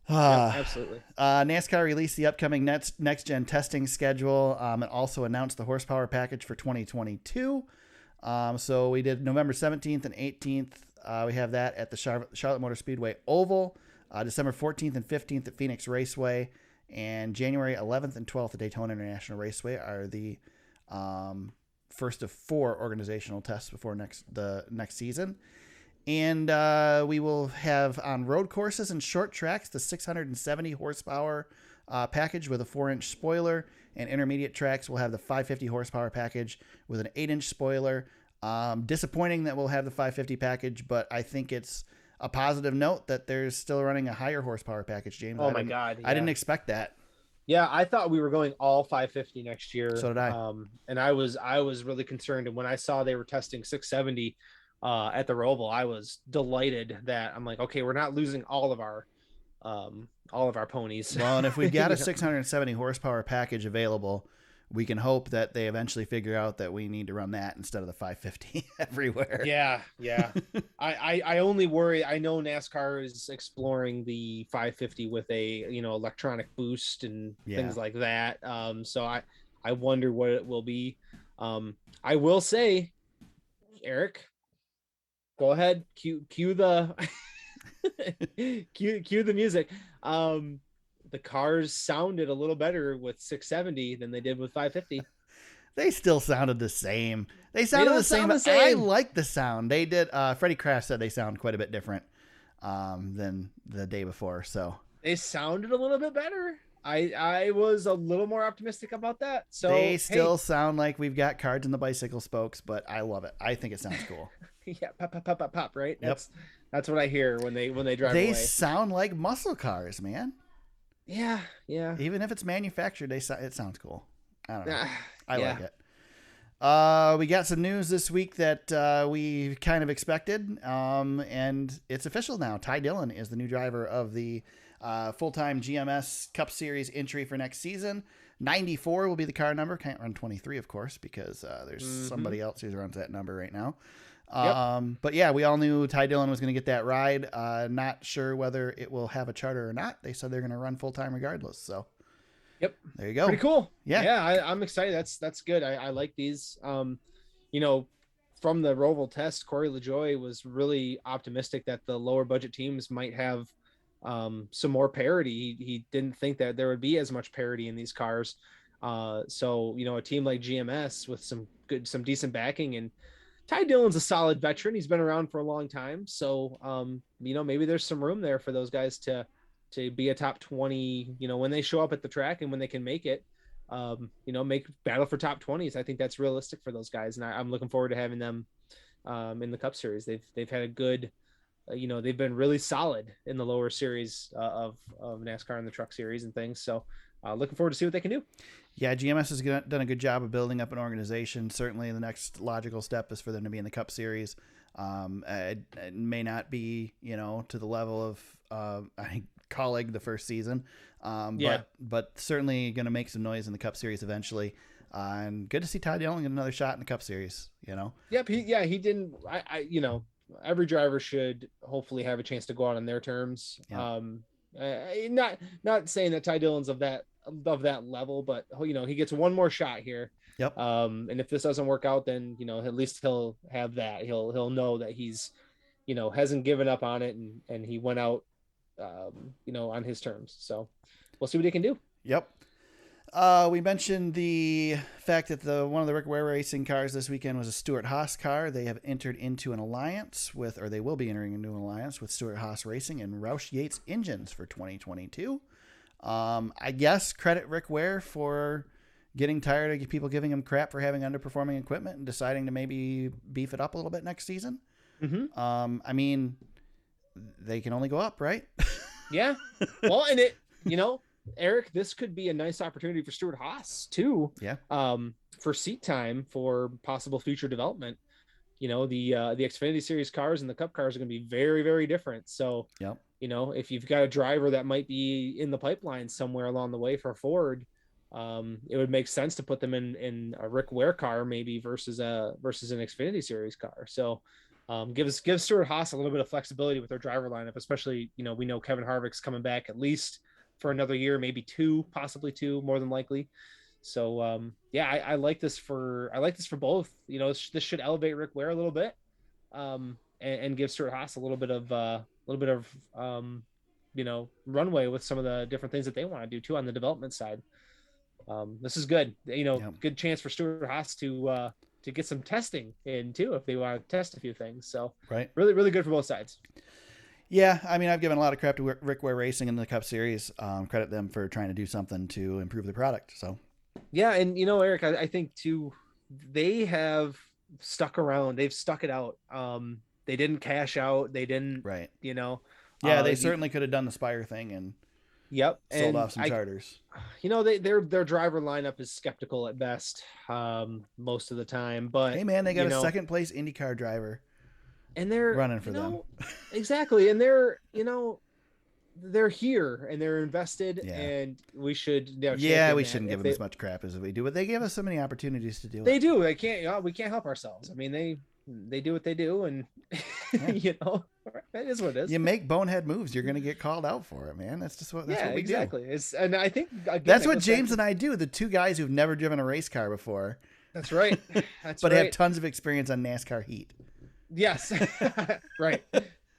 Absolutely. NASCAR released the upcoming next gen testing schedule. It also announced the horsepower package for 2022. So we did November 17th and 18th. We have that at the Charlotte Motor Speedway Oval. December 14th and 15th at Phoenix Raceway. And January 11th and 12th at Daytona International Raceway are the first of 4 organizational tests before the next season. And we will have on road courses and short tracks the 670 horsepower package with a 4-inch spoiler, and intermediate tracks will have the 550 horsepower package with an 8-inch spoiler. Disappointing that we'll have the 550 package, but I think it's a positive note that there's still running a higher horsepower package, James. Oh my God. Yeah. I didn't expect that. Yeah, I thought we were going all 550 next year. So did I. And I was really concerned. And when I saw they were testing 670 at the Roval, I was delighted that I'm like, okay, we're not losing all of our ponies. Well, and if we've got a 670 horsepower package available, we can hope that they eventually figure out that we need to run that instead of the 550 everywhere. Yeah. I only worry. I know NASCAR is exploring the 550 with a electronic boost and things like that. So I wonder what it will be. I will say, Eric, go ahead, cue the Cue the music. The cars sounded a little better with 670 than they did with 550. They still sounded the same. They They sounded don't the same, sound the but I same. like the sound. They did. Freddie Craft said they sound quite a bit different than the day before. So They sounded a little bit better. I was a little more optimistic about that. So they still sound like we've got cards in the bicycle spokes, but I love it. I think it sounds cool. yeah, pop, pop, pop, pop, pop. Right. Yep. That's what I hear when they drive They away. sound like muscle cars, man. Yeah. Even if it's manufactured, it sounds cool. I don't know. I yeah. like it. We got some news this week that we kind of expected, and it's official now. Ty Dillon is the new driver of the full-time GMS Cup Series entry for next season. 94 will be the car number. Can't run 23, of course, because there's somebody else who runs that number right now. But yeah, we all knew Ty Dillon was going to get that ride. Not sure whether it will have a charter or not. They said they're going to run full-time regardless. So Yep. there you go. Pretty cool. Yeah. I'm excited. That's good. I like these. You know, from the Roval test, Corey LaJoie was really optimistic that the lower budget teams might have some more parity. He didn't think that there would be as much parity in these cars. So, you know, a team like GMS with some decent backing, and Ty Dillon's a solid veteran. He's been around for a long time. So, you know, maybe there's some room there for those guys to be a top 20, you know, when they show up at the track and when they can make it, you know, make battle for top 20s. I think that's realistic for those guys. And I'm looking forward to having them in the Cup Series. They've had a good, you know, they've been really solid in the lower series of NASCAR and the Truck Series and things. So looking forward to see what they can do. Yeah, GMS has done a good job of building up an organization. Certainly the next logical step is for them to be in the Cup Series. It may not be, you know, to the level of, I think, Colleague the first season, but certainly going to make some noise in the Cup Series eventually. And good to see Ty Dillon get another shot in the Cup Series, you know? Yep. He didn't, you know, every driver should hopefully have a chance to go out on their terms. Yeah. Not saying that Ty Dillon's of that level, but you know, he gets one more shot here. Yep. And if this doesn't work out, then, you know, at least he'll have that. He'll know that he's, you know, hasn't given up on it, and he went out, you know, on his terms. So we'll see what he can do. Yep. We mentioned the fact that one of the Rick Ware racing cars this weekend was a Stuart Haas car. They have entered into an alliance with, or they will be entering into an alliance with Stuart Haas Racing and Roush Yates Engines for 2022. I guess credit Rick Ware for getting tired of people giving him crap for having underperforming equipment and deciding to maybe beef it up a little bit next season. Mm-hmm. I mean, they can only go up, right? Yeah. Well, and it, you know, Eric, this could be a nice opportunity for Stuart Haas too. Yeah. For seat time for possible future development. You know, the Xfinity Series cars and the Cup cars are going to be very, very different. So, yep. You know, if you've got a driver that might be in the pipeline somewhere along the way for Ford, it would make sense to put them in a Rick Ware car maybe versus an Xfinity Series car. So, give Stuart Haas a little bit of flexibility with their driver lineup, especially, you know, we know Kevin Harvick's coming back at least for another year, maybe possibly two, more than likely. So, yeah, I like this for both. You know, this should elevate Rick Ware a little bit, and give Stuart Haas a little bit of you know, runway with some of the different things that they want to do too on the development side. This is good. You know, Yep. Good chance for Stuart Haas to get some testing in too if they want to test a few things. So, right, really, really good for both sides. Yeah, I mean, I've given a lot of crap to Rick Ware Racing in the Cup Series. Credit them for trying to do something to improve the product. So, yeah, and you know, Eric, I think too, they have stuck around. They've stuck it out. They didn't cash out. They didn't, right? You know, yeah, they certainly could have done the Spire thing and sold off some charters. You know, their driver lineup is skeptical at best, most of the time. But hey, man, they got a second place IndyCar driver. And they're running for them. Exactly. And they're, you know, they're here and they're invested, yeah. And we should, you know, we shouldn't give them as much crap as we do, but they give us so many opportunities to do it. They do. They can't, we can't help ourselves. I mean, they do what they do, and yeah. You know, that is what it is. You make bonehead moves, you're going to get called out for it, man. That's just what we exactly. do. And I think again, that's what James and I do. The two guys who've never driven a race car before. That's right. That's but right. have tons of experience on NASCAR heat. Yes. Right.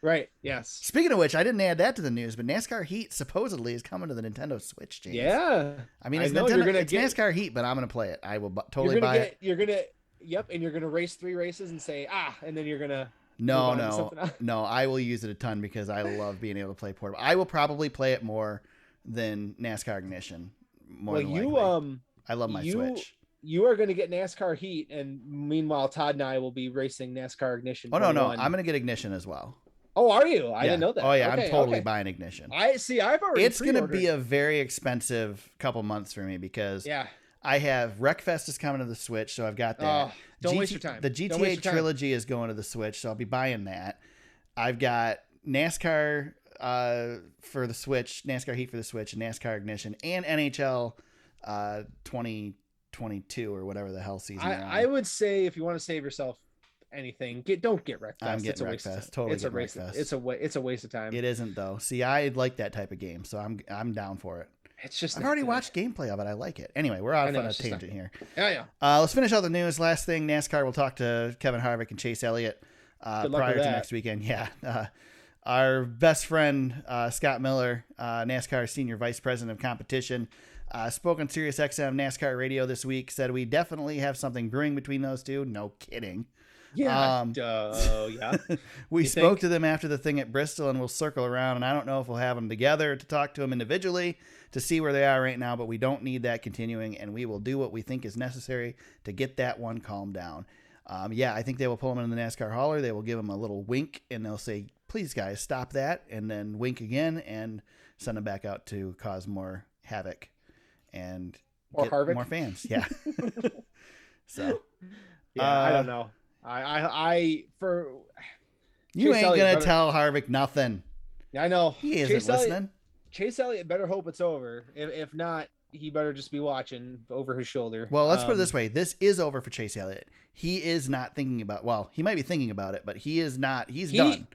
Right. Yes. Speaking of which, I didn't add that to the news, but NASCAR Heat supposedly is coming to the Nintendo Switch, James. Yeah. I mean, it's NASCAR Heat, but I'm going to play it. I will totally buy it. You're going to, yep, and you're going to race 3 races and say, and then you're going to. No. I will use it a ton because I love being able to play portable. I will probably play it more than NASCAR Ignition. More than likely. I love my Switch. You are going to get NASCAR Heat, and meanwhile, Todd and I will be racing NASCAR Ignition. Oh, no. I'm going to get Ignition as well. Oh, are you? I didn't know that. Oh, yeah. Okay, I'm totally buying Ignition. I've already It's going to be a very expensive couple months for me because I have Wreckfest is coming to the Switch, so I've got that. Don't waste your time. The GTA Trilogy is going to the Switch, so I'll be buying that. I've got NASCAR for the Switch, NASCAR Heat for the Switch, and NASCAR Ignition, and NHL 2022 or whatever the hell season. I would say if you want to save yourself anything, don't get Wreckfest. I'm getting Wreckfest. Totally, it's a waste of time. It isn't though. See, I like that type of game, so I'm down for it. It's just I've already watched gameplay of it. I like it. Anyway, we're off on a tangent here. Yeah. Let's finish out the news. Last thing, NASCAR. We'll talk to Kevin Harvick and Chase Elliott prior to next weekend. Yeah. Our best friend Scott Miller, NASCAR Senior Vice President of Competition, spoke on Sirius XM NASCAR Radio this week. Said we definitely have something brewing between those two. No kidding. Yeah. We spoke to them after the thing at Bristol, and we'll circle around. And I don't know if we'll have them together to talk to them individually to see where they are right now, but we don't need that continuing, and we will do what we think is necessary to get that one calmed down. I think they will pull them in the NASCAR hauler. They will give them a little wink, and they'll say, please, guys, stop that, and then wink again and send them back out to cause more havoc and get more fans. Yeah. So. I don't know. You ain't gonna tell Harvick nothing. I know he isn't listening. Chase Elliott better hope it's over. If not, he better just be watching over his shoulder. Well, let's put it this way: this is over for Chase Elliott. He is not thinking about. Well, he might be thinking about it, but he is not. He's done.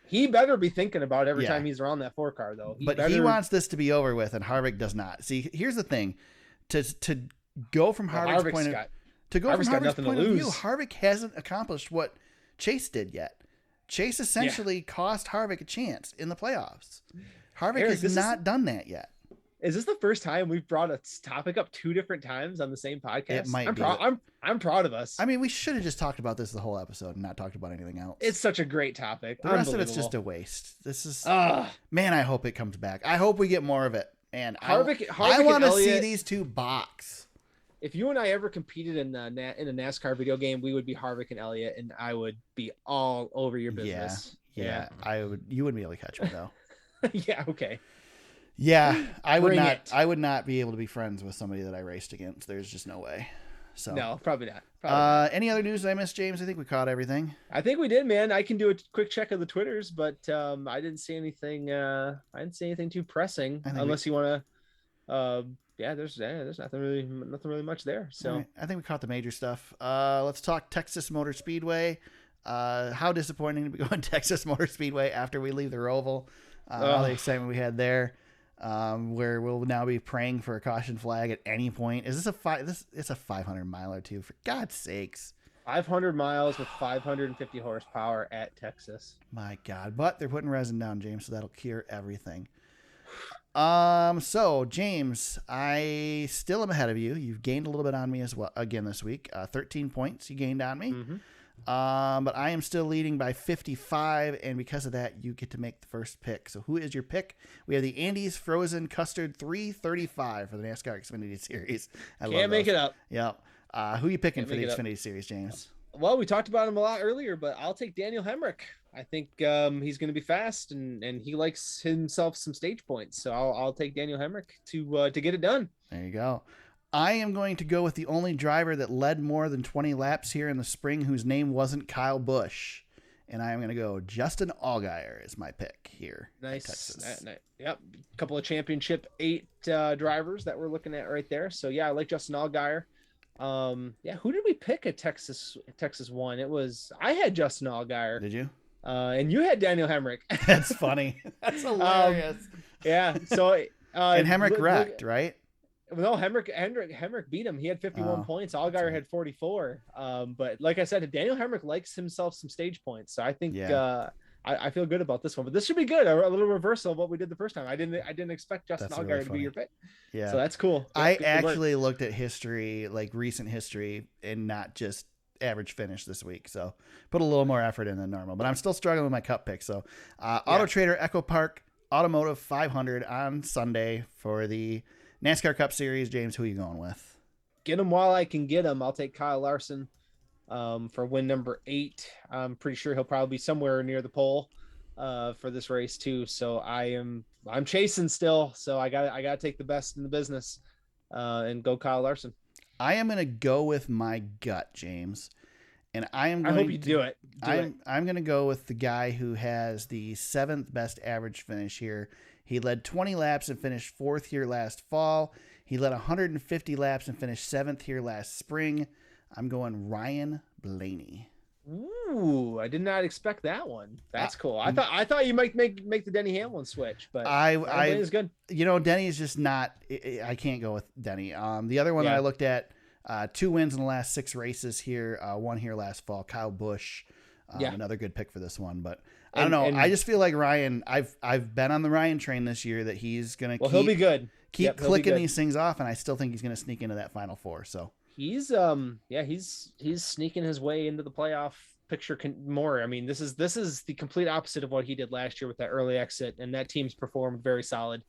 He better be thinking about it every time he's around that 4 car, though. He wants this to be over with, and Harvick does not. See, here's the thing: to go from Harvick's point of view, Harvick hasn't accomplished what Chase did yet. Chase essentially cost Harvick a chance in the playoffs. Harvick has not done that yet. Is this the first time we've brought a topic up 2 different times on the same podcast? It might be. I'm proud of us. I mean, we should have just talked about this the whole episode and not talked about anything else. It's such a great topic. The rest of it's just a waste. This is man. I hope it comes back. I hope we get more of it. Man, Harvick I want to see these 2 box. If you and I ever competed in a NASCAR video game, we would be Harvick and Elliott, and I would be all over your business. Yeah. I would. You wouldn't be able to catch me though. Yeah. Okay. Yeah, I would not. I would not be able to be friends with somebody that I raced against. There's just no way. So no, probably not. Any other news I missed, James? I think we caught everything. I think we did, man. I can do a quick check of the Twitters, but I didn't see anything. I didn't see anything too pressing, unless you want to. There's nothing really much there. So right. I think we caught the major stuff. Let's talk Texas Motor Speedway. How disappointing to be going Texas Motor Speedway after we leave the Roval. All the excitement we had there. Where we'll now be praying for a caution flag at any point. Is this it's a 500 miler too, for God's sakes. 500 miles with 550 horsepower at Texas. My God, but they're putting resin down, James, so that'll cure everything. So James, I still am ahead of you. You've gained a little bit on me as well again this week. 13 points you gained on me. Mm-hmm. But I am still leading by 55, and because of that, you get to make the first pick. So who is your pick? We have the Andes Frozen Custard 335 for the NASCAR Xfinity Series. Can't make it up. Yep. Who are you picking for the Xfinity Series, James? Well, we talked about him a lot earlier, but I'll take Daniel Hemrick. I think he's going to be fast, and he likes himself some stage points. So I'll take Daniel Hemrick to get it done. There you go. I am going to go with the only driver that led more than 20 laps here in the spring whose name wasn't Kyle Busch. And I am going to go Justin Allgaier is my pick here. Nice. Texas. Yep. A couple of championship 8 drivers that we're looking at right there. So, yeah, I like Justin Allgaier. Who did we pick at Texas 1? I had Justin Allgaier. Did you? And you had Daniel Hemrick. That's funny. That's hilarious. Yeah. So, and Hemrick wrecked, right? No, Hemrick beat him. He had 51 points. Allgaier had 44. But like I said, Daniel Hemrick likes himself some stage points. So I think I feel good about this one, but this should be good. A little reversal of what we did the first time. I didn't expect Justin That's Allgaier really to be your pick. Yeah. So that's cool. I Good actually looked at history, like recent history, and not just average finish this week. So put a little more effort in than normal, but I'm still struggling with my cup pick. So Auto Trader Echo Park Automotive 500 on Sunday for the NASCAR Cup Series. James, who are you going with? Get him while I can get him. I'll take Kyle Larson for win number 8. I'm pretty sure he'll probably be somewhere near the pole for this race too. So I'm chasing still. So I got to take the best in the business and go Kyle Larson. I am going to go with my gut, James. And I hope you do it. I'm going to go with the guy who has the 7th best average finish here. He led 20 laps and finished 4th here last fall. He led 150 laps and finished 7th here last spring. I'm going Ryan Blaney. Ooh, I did not expect that one. That's cool. I thought you might make the Denny Hamlin switch, but Blaney's good. You know, Denny's just not. I can't go with Denny. The other one that I looked at, 2 wins in the last 6 races here. 1 here last fall. Kyle Busch, another good pick for this one. But I don't know. I just feel like Ryan. I've been on the Ryan train this year that he's gonna. He'll be good. Keep clicking these things off, and I still think he's gonna sneak into that Final Four. So. He's sneaking his way into the playoff picture more. I mean, this is the complete opposite of what he did last year with that early exit, and that team's performed very solid.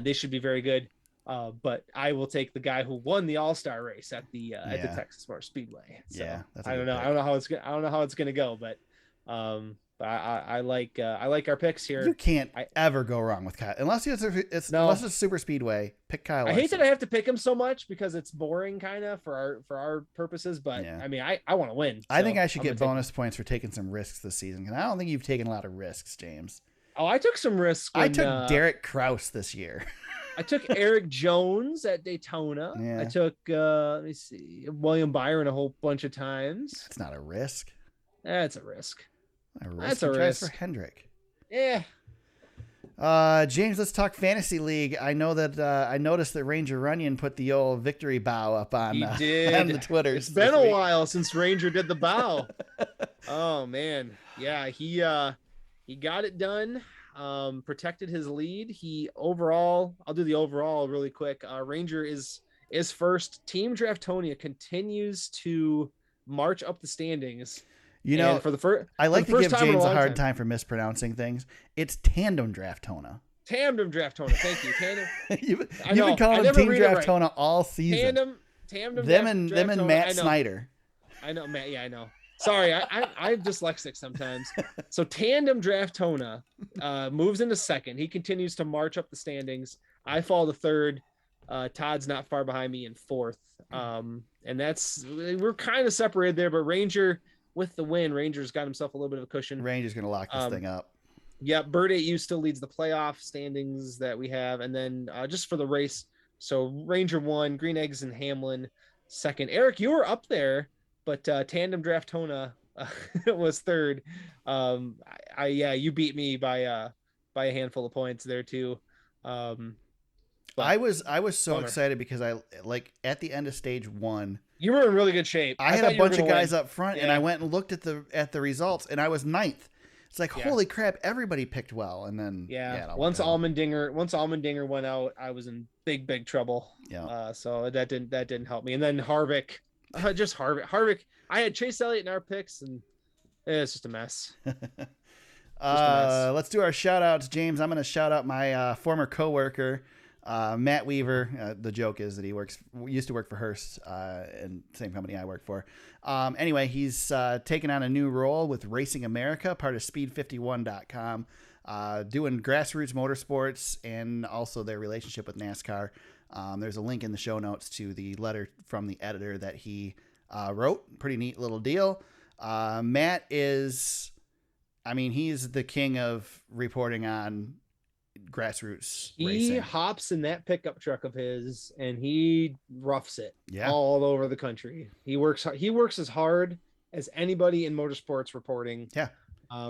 They should be very good. But I will take the guy who won the All-Star race at the Texas Motor Speedway. So I don't know. I don't know how it's gonna go, but I like our picks here. You can't ever go wrong with Kyle unless it's super speedway. Pick Kyle. I hate that I have to pick him so much because it's boring kind of for our purposes. But I mean, I want to win. I think I should get bonus points for taking some risks this season because I don't think you've taken a lot of risks, James. Oh, I took some risks. I took Derek Kraus this year. I took Eric Jones at Daytona. Yeah. I took let me see, William Byron a whole bunch of times. It's not a risk. That's a risk. That's a risk for Hendrick. Yeah. James, let's talk fantasy league. I know that I noticed that Ranger Runyon put the old victory bow up on the Twitters. It's been a while since Ranger did the bow. Oh man, yeah, he got it done. Protected his lead. I'll do the overall really quick. Ranger is first. Team Draftonia continues to march up the standings. You know, I like to give James a hard time for mispronouncing things. It's Tandem Draftona. Tandem Draftona. Thank you. Tandem. You've been calling them Team Draftona right. all season. Tandem. Them and Matt Snyder. I know, Matt. Yeah, I know. Sorry, I'm dyslexic sometimes. So Tandem Draftona moves into second. He continues to march up the standings. I fall to third. Todd's not far behind me in fourth. And we're kind of separated there, but Ranger with the win, Ranger's got himself a little bit of a cushion. Ranger's going to lock this thing up. Yeah, Bird 8U still leads the playoff standings that we have. And then just for the race, so Ranger 1, Green Eggs and Hamlin 2nd. Eric, you were up there, but Tandem Draftona was 3rd. You beat me by a handful of points there too. I was so excited because I at the end of stage 1. You were in really good shape. I had a bunch of guys up front, and I went and looked at the results, and I was 9th. It's like, holy crap, everybody picked well. And then once Allmendinger went out, I was in big trouble. Yeah. So that didn't help me. And then Harvick, Harvick. I had Chase Elliott in our picks, and it's just a mess. Let's do our shout outs, James. I'm going to shout out my former coworker, Matt Weaver. The joke is that he used to work for Hearst, and same company I work for. Anyway, he's taken on a new role with Racing America, part of Speed51.com, doing grassroots motorsports and also their relationship with NASCAR. There's a link in the show notes to the letter from the editor that he wrote. Pretty neat little deal. Matt is, he's the king of reporting on grassroots racing. He hops in that pickup truck of his and he roughs it all over the country. He works as hard as anybody in motorsports reporting. Yeah.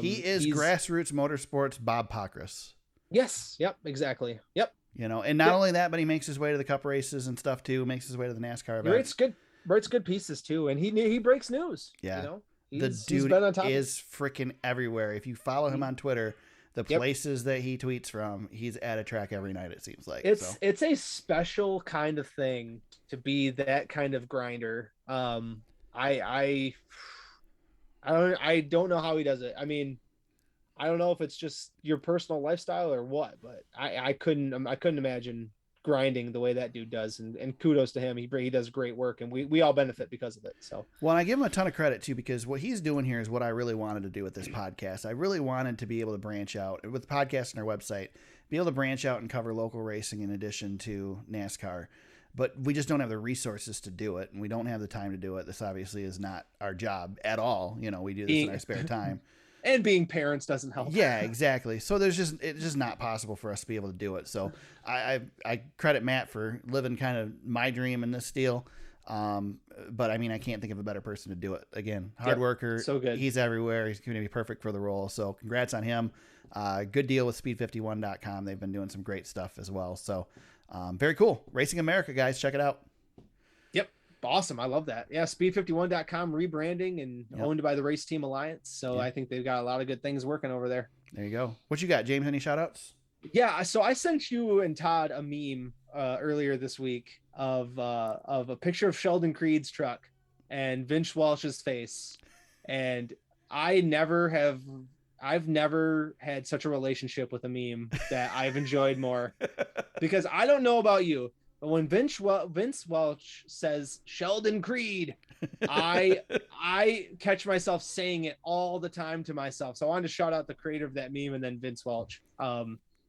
He's grassroots motorsports Bob Pockrass. Yes. Yep. Exactly. Yep. And not only that, but he makes his way to the Cup races and stuff too. Makes his way to the NASCAR events. Writes good pieces too, and he breaks news. Yeah. The he's dude been on top. is freaking everywhere. If you follow him on Twitter, the Yep. places that he tweets from, he's at a track every night, it seems like. It's a special kind of thing to be that kind of grinder. I don't know how he does it. I mean, I don't know if it's just your personal lifestyle or what, but I couldn't imagine grinding the way that dude does, and kudos to him. He does great work, and we all benefit because of it. So, well, I give him a ton of credit too, because what he's doing here is what I really wanted to do with this podcast. I really wanted to be able to branch out with the podcast and our website, be able to branch out and cover local racing in addition to NASCAR. But we just don't have the resources to do it, and we don't have the time to do it. This obviously is not our job at all. You know, we do this in our spare time. And being parents doesn't help. Yeah, exactly. So it's just not possible for us to be able to do it. So I credit Matt for living kind of my dream in this deal. But I mean, I can't think of a better person to do it. Again, hard worker. So good. He's everywhere. He's going to be perfect for the role. So congrats on him. Good deal with speed51.com. They've been doing some great stuff as well. So very cool. Racing America, guys. Check it out. Yep. Awesome. I love that. Yeah. Speed51.com rebranding and owned by the Race Team Alliance. So I think they've got a lot of good things working over there. There you go. What you got, James? Any shout outs? Yeah. So I sent you and Todd a meme earlier this week of a picture of Sheldon Creed's truck and Vince Walsh's face. And I've never had such a relationship with a meme that I've enjoyed more, because I don't know about you, but when Vince Welch says Sheldon Creed, I catch myself saying it all the time to myself. So I wanted to shout out the creator of that meme and then Vince Welch,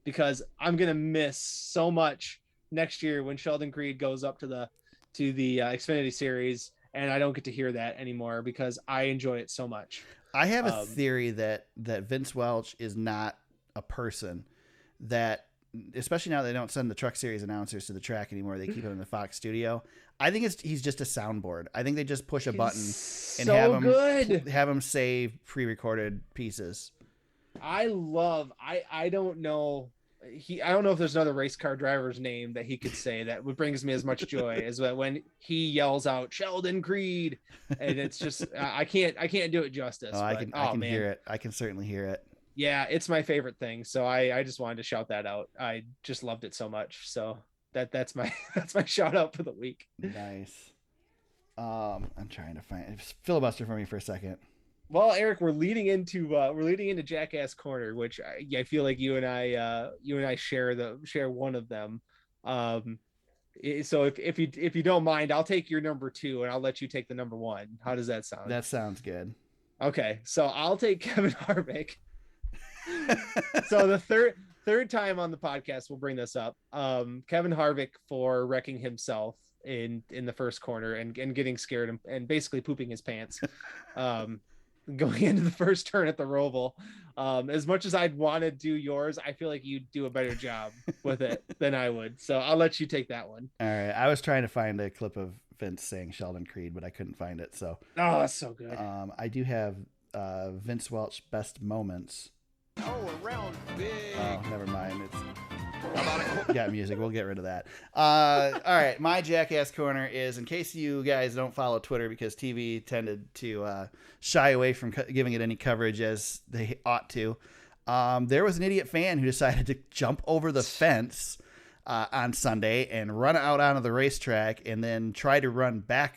because I'm gonna miss so much next year when Sheldon Creed goes up to the Xfinity Series and I don't get to hear that anymore because I enjoy it so much. I have a theory that Vince Welch is not a person, that especially now they don't send the Truck Series announcers to the track anymore. They keep him in the Fox studio. I think he's just a soundboard. I think they just push a button and have him say pre-recorded pieces. I don't know. I don't know if there's another race car driver's name that he could say that would brings me as much joy as when he yells out Sheldon Creed, and it's just I can't do it justice. Oh, I can hear it. I can certainly hear it. Yeah, it's my favorite thing. So I just wanted to shout that out. I just loved it so much. So that's my shout out for the week. Nice. I'm trying to find filibuster for me for a second. Well, Eric, we're leading into Jackass Corner, which I feel like you and I share one of them. So if you don't mind, I'll take your number 2 and I'll let you take the number 1. How does that sound? That sounds good. Okay, so I'll take Kevin Harvick. So the third time on the podcast we'll bring this up. Kevin Harvick for wrecking himself in the first corner and getting scared and basically pooping his pants. Going into the first turn at the Roval. As much as I'd want to do yours, I feel like you'd do a better job with it than I would. So I'll let you take that one. All right. I was trying to find a clip of Vince saying Sheldon Creed, but I couldn't find it. So that's so good. I do have Vince Welch best moments. Oh, around big. Oh, never mind. It's got music. We'll get rid of that. All right. My Jackass Corner is, in case you guys don't follow Twitter because TV tended to shy away from giving it any coverage as they ought to. There was an idiot fan who decided to jump over the fence on Sunday and run out onto the racetrack and then try to run back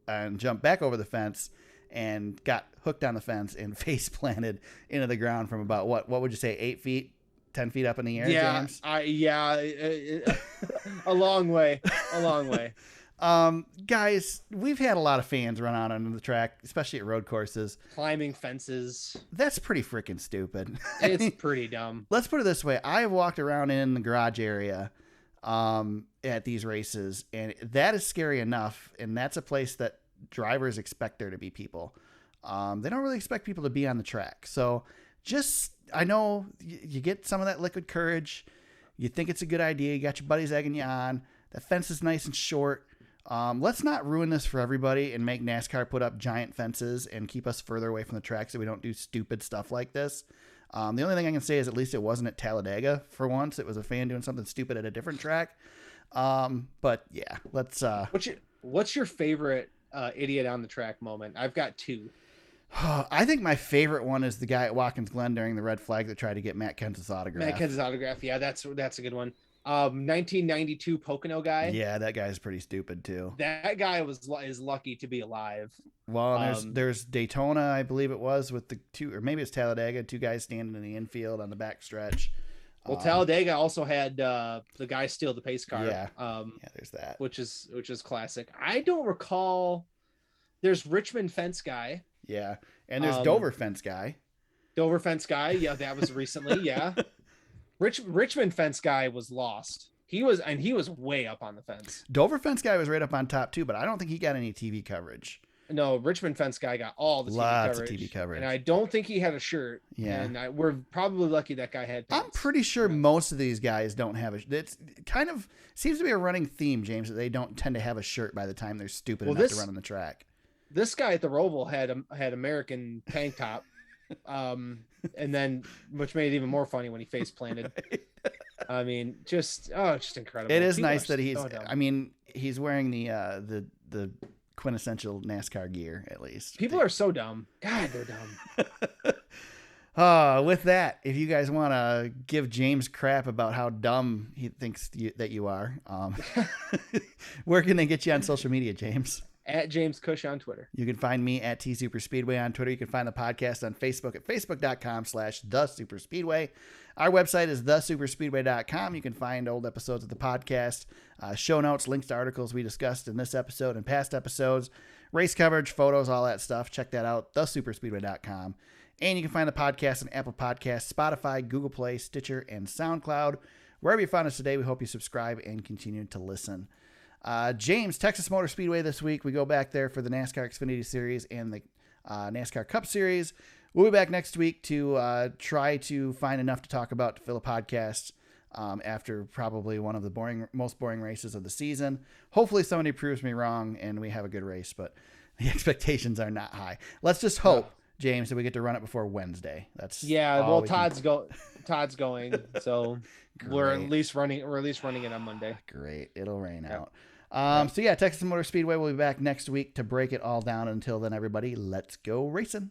and jump back over the fence and got hooked on the fence and face planted into the ground from about what would you say, 8 feet, 10 feet up in the air, James? A long way. Guys, we've had a lot of fans run out onto the track, especially at road courses. Climbing fences. That's pretty freaking stupid. It's pretty dumb. Let's put it this way. I have walked around in the garage area at these races, and that is scary enough, and that's a place that drivers expect there to be people. They don't really expect people to be on the track. So I know you get some of that liquid courage. You think it's a good idea. You got your buddies egging you on. The fence is nice and short. Let's not ruin this for everybody and make NASCAR put up giant fences and keep us further away from the track so we don't do stupid stuff like this. The only thing I can say is at least it wasn't at Talladega for once. It was a fan doing something stupid at a different track. But yeah, let's. What's your favorite idiot on the track moment? I've got 2. I think my favorite one is the guy at Watkins Glen during the red flag that tried to get Matt Kenseth's autograph. Matt Kenseth's autograph. Yeah, that's a good one. 1992 Pocono guy. Yeah, that guy's pretty stupid too. That guy is lucky to be alive. Well, there's Daytona, I believe it was, with the two, or maybe it's Talladega, two guys standing in the infield on the back stretch. Well, Talladega also had the guy steal the pace car. Yeah. There's that. Which is classic. I don't recall. There's Richmond fence guy. Yeah. And there's Dover fence guy. Dover fence guy. Yeah, that was recently. Yeah. Richmond fence guy was lost. He was way up on the fence. Dover fence guy was right up on top too, but I don't think he got any TV coverage. No, Richmond fence guy got all the Lots of TV coverage. And I don't think he had a shirt. Yeah. And we're probably lucky that guy had pants. I'm pretty sure most of these guys don't have it's kind of seems to be a running theme, James, that they don't tend to have a shirt by the time they're stupid enough to run on the track. This guy at the Roval had American tank top. And then, which made it even more funny when he face planted. Right. I mean, just incredible. It is nice that he's wearing the quintessential NASCAR gear, at least. People are so dumb. God, they're dumb. With that, if you guys want to give James crap about how dumb he thinks that you are, where can they get you on social media, James? At James Cush on Twitter. You can find me at TSuperspeedway on Twitter. You can find the podcast on Facebook at facebook.com/TheSuperspeedway. Our website is thesuperspeedway.com. You can find old episodes of the podcast, show notes, links to articles we discussed in this episode and past episodes, race coverage, photos, all that stuff. Check that out, thesuperspeedway.com. And you can find the podcast on Apple Podcasts, Spotify, Google Play, Stitcher, and SoundCloud. Wherever you found us today, we hope you subscribe and continue to listen. James, Texas Motor Speedway this week. We go back there for the NASCAR Xfinity Series and the NASCAR Cup Series. We'll be back next week to try to find enough to talk about to fill a podcast after probably one of the most boring races of the season. Hopefully somebody proves me wrong and we have a good race, but the expectations are not high. Let's just hope, James, that we get to run it before Wednesday. Todd's going, so we're at least running it on Monday. Great. It'll rain out. Texas Motor Speedway will be back next week to break it all down. Until then, everybody, let's go racing.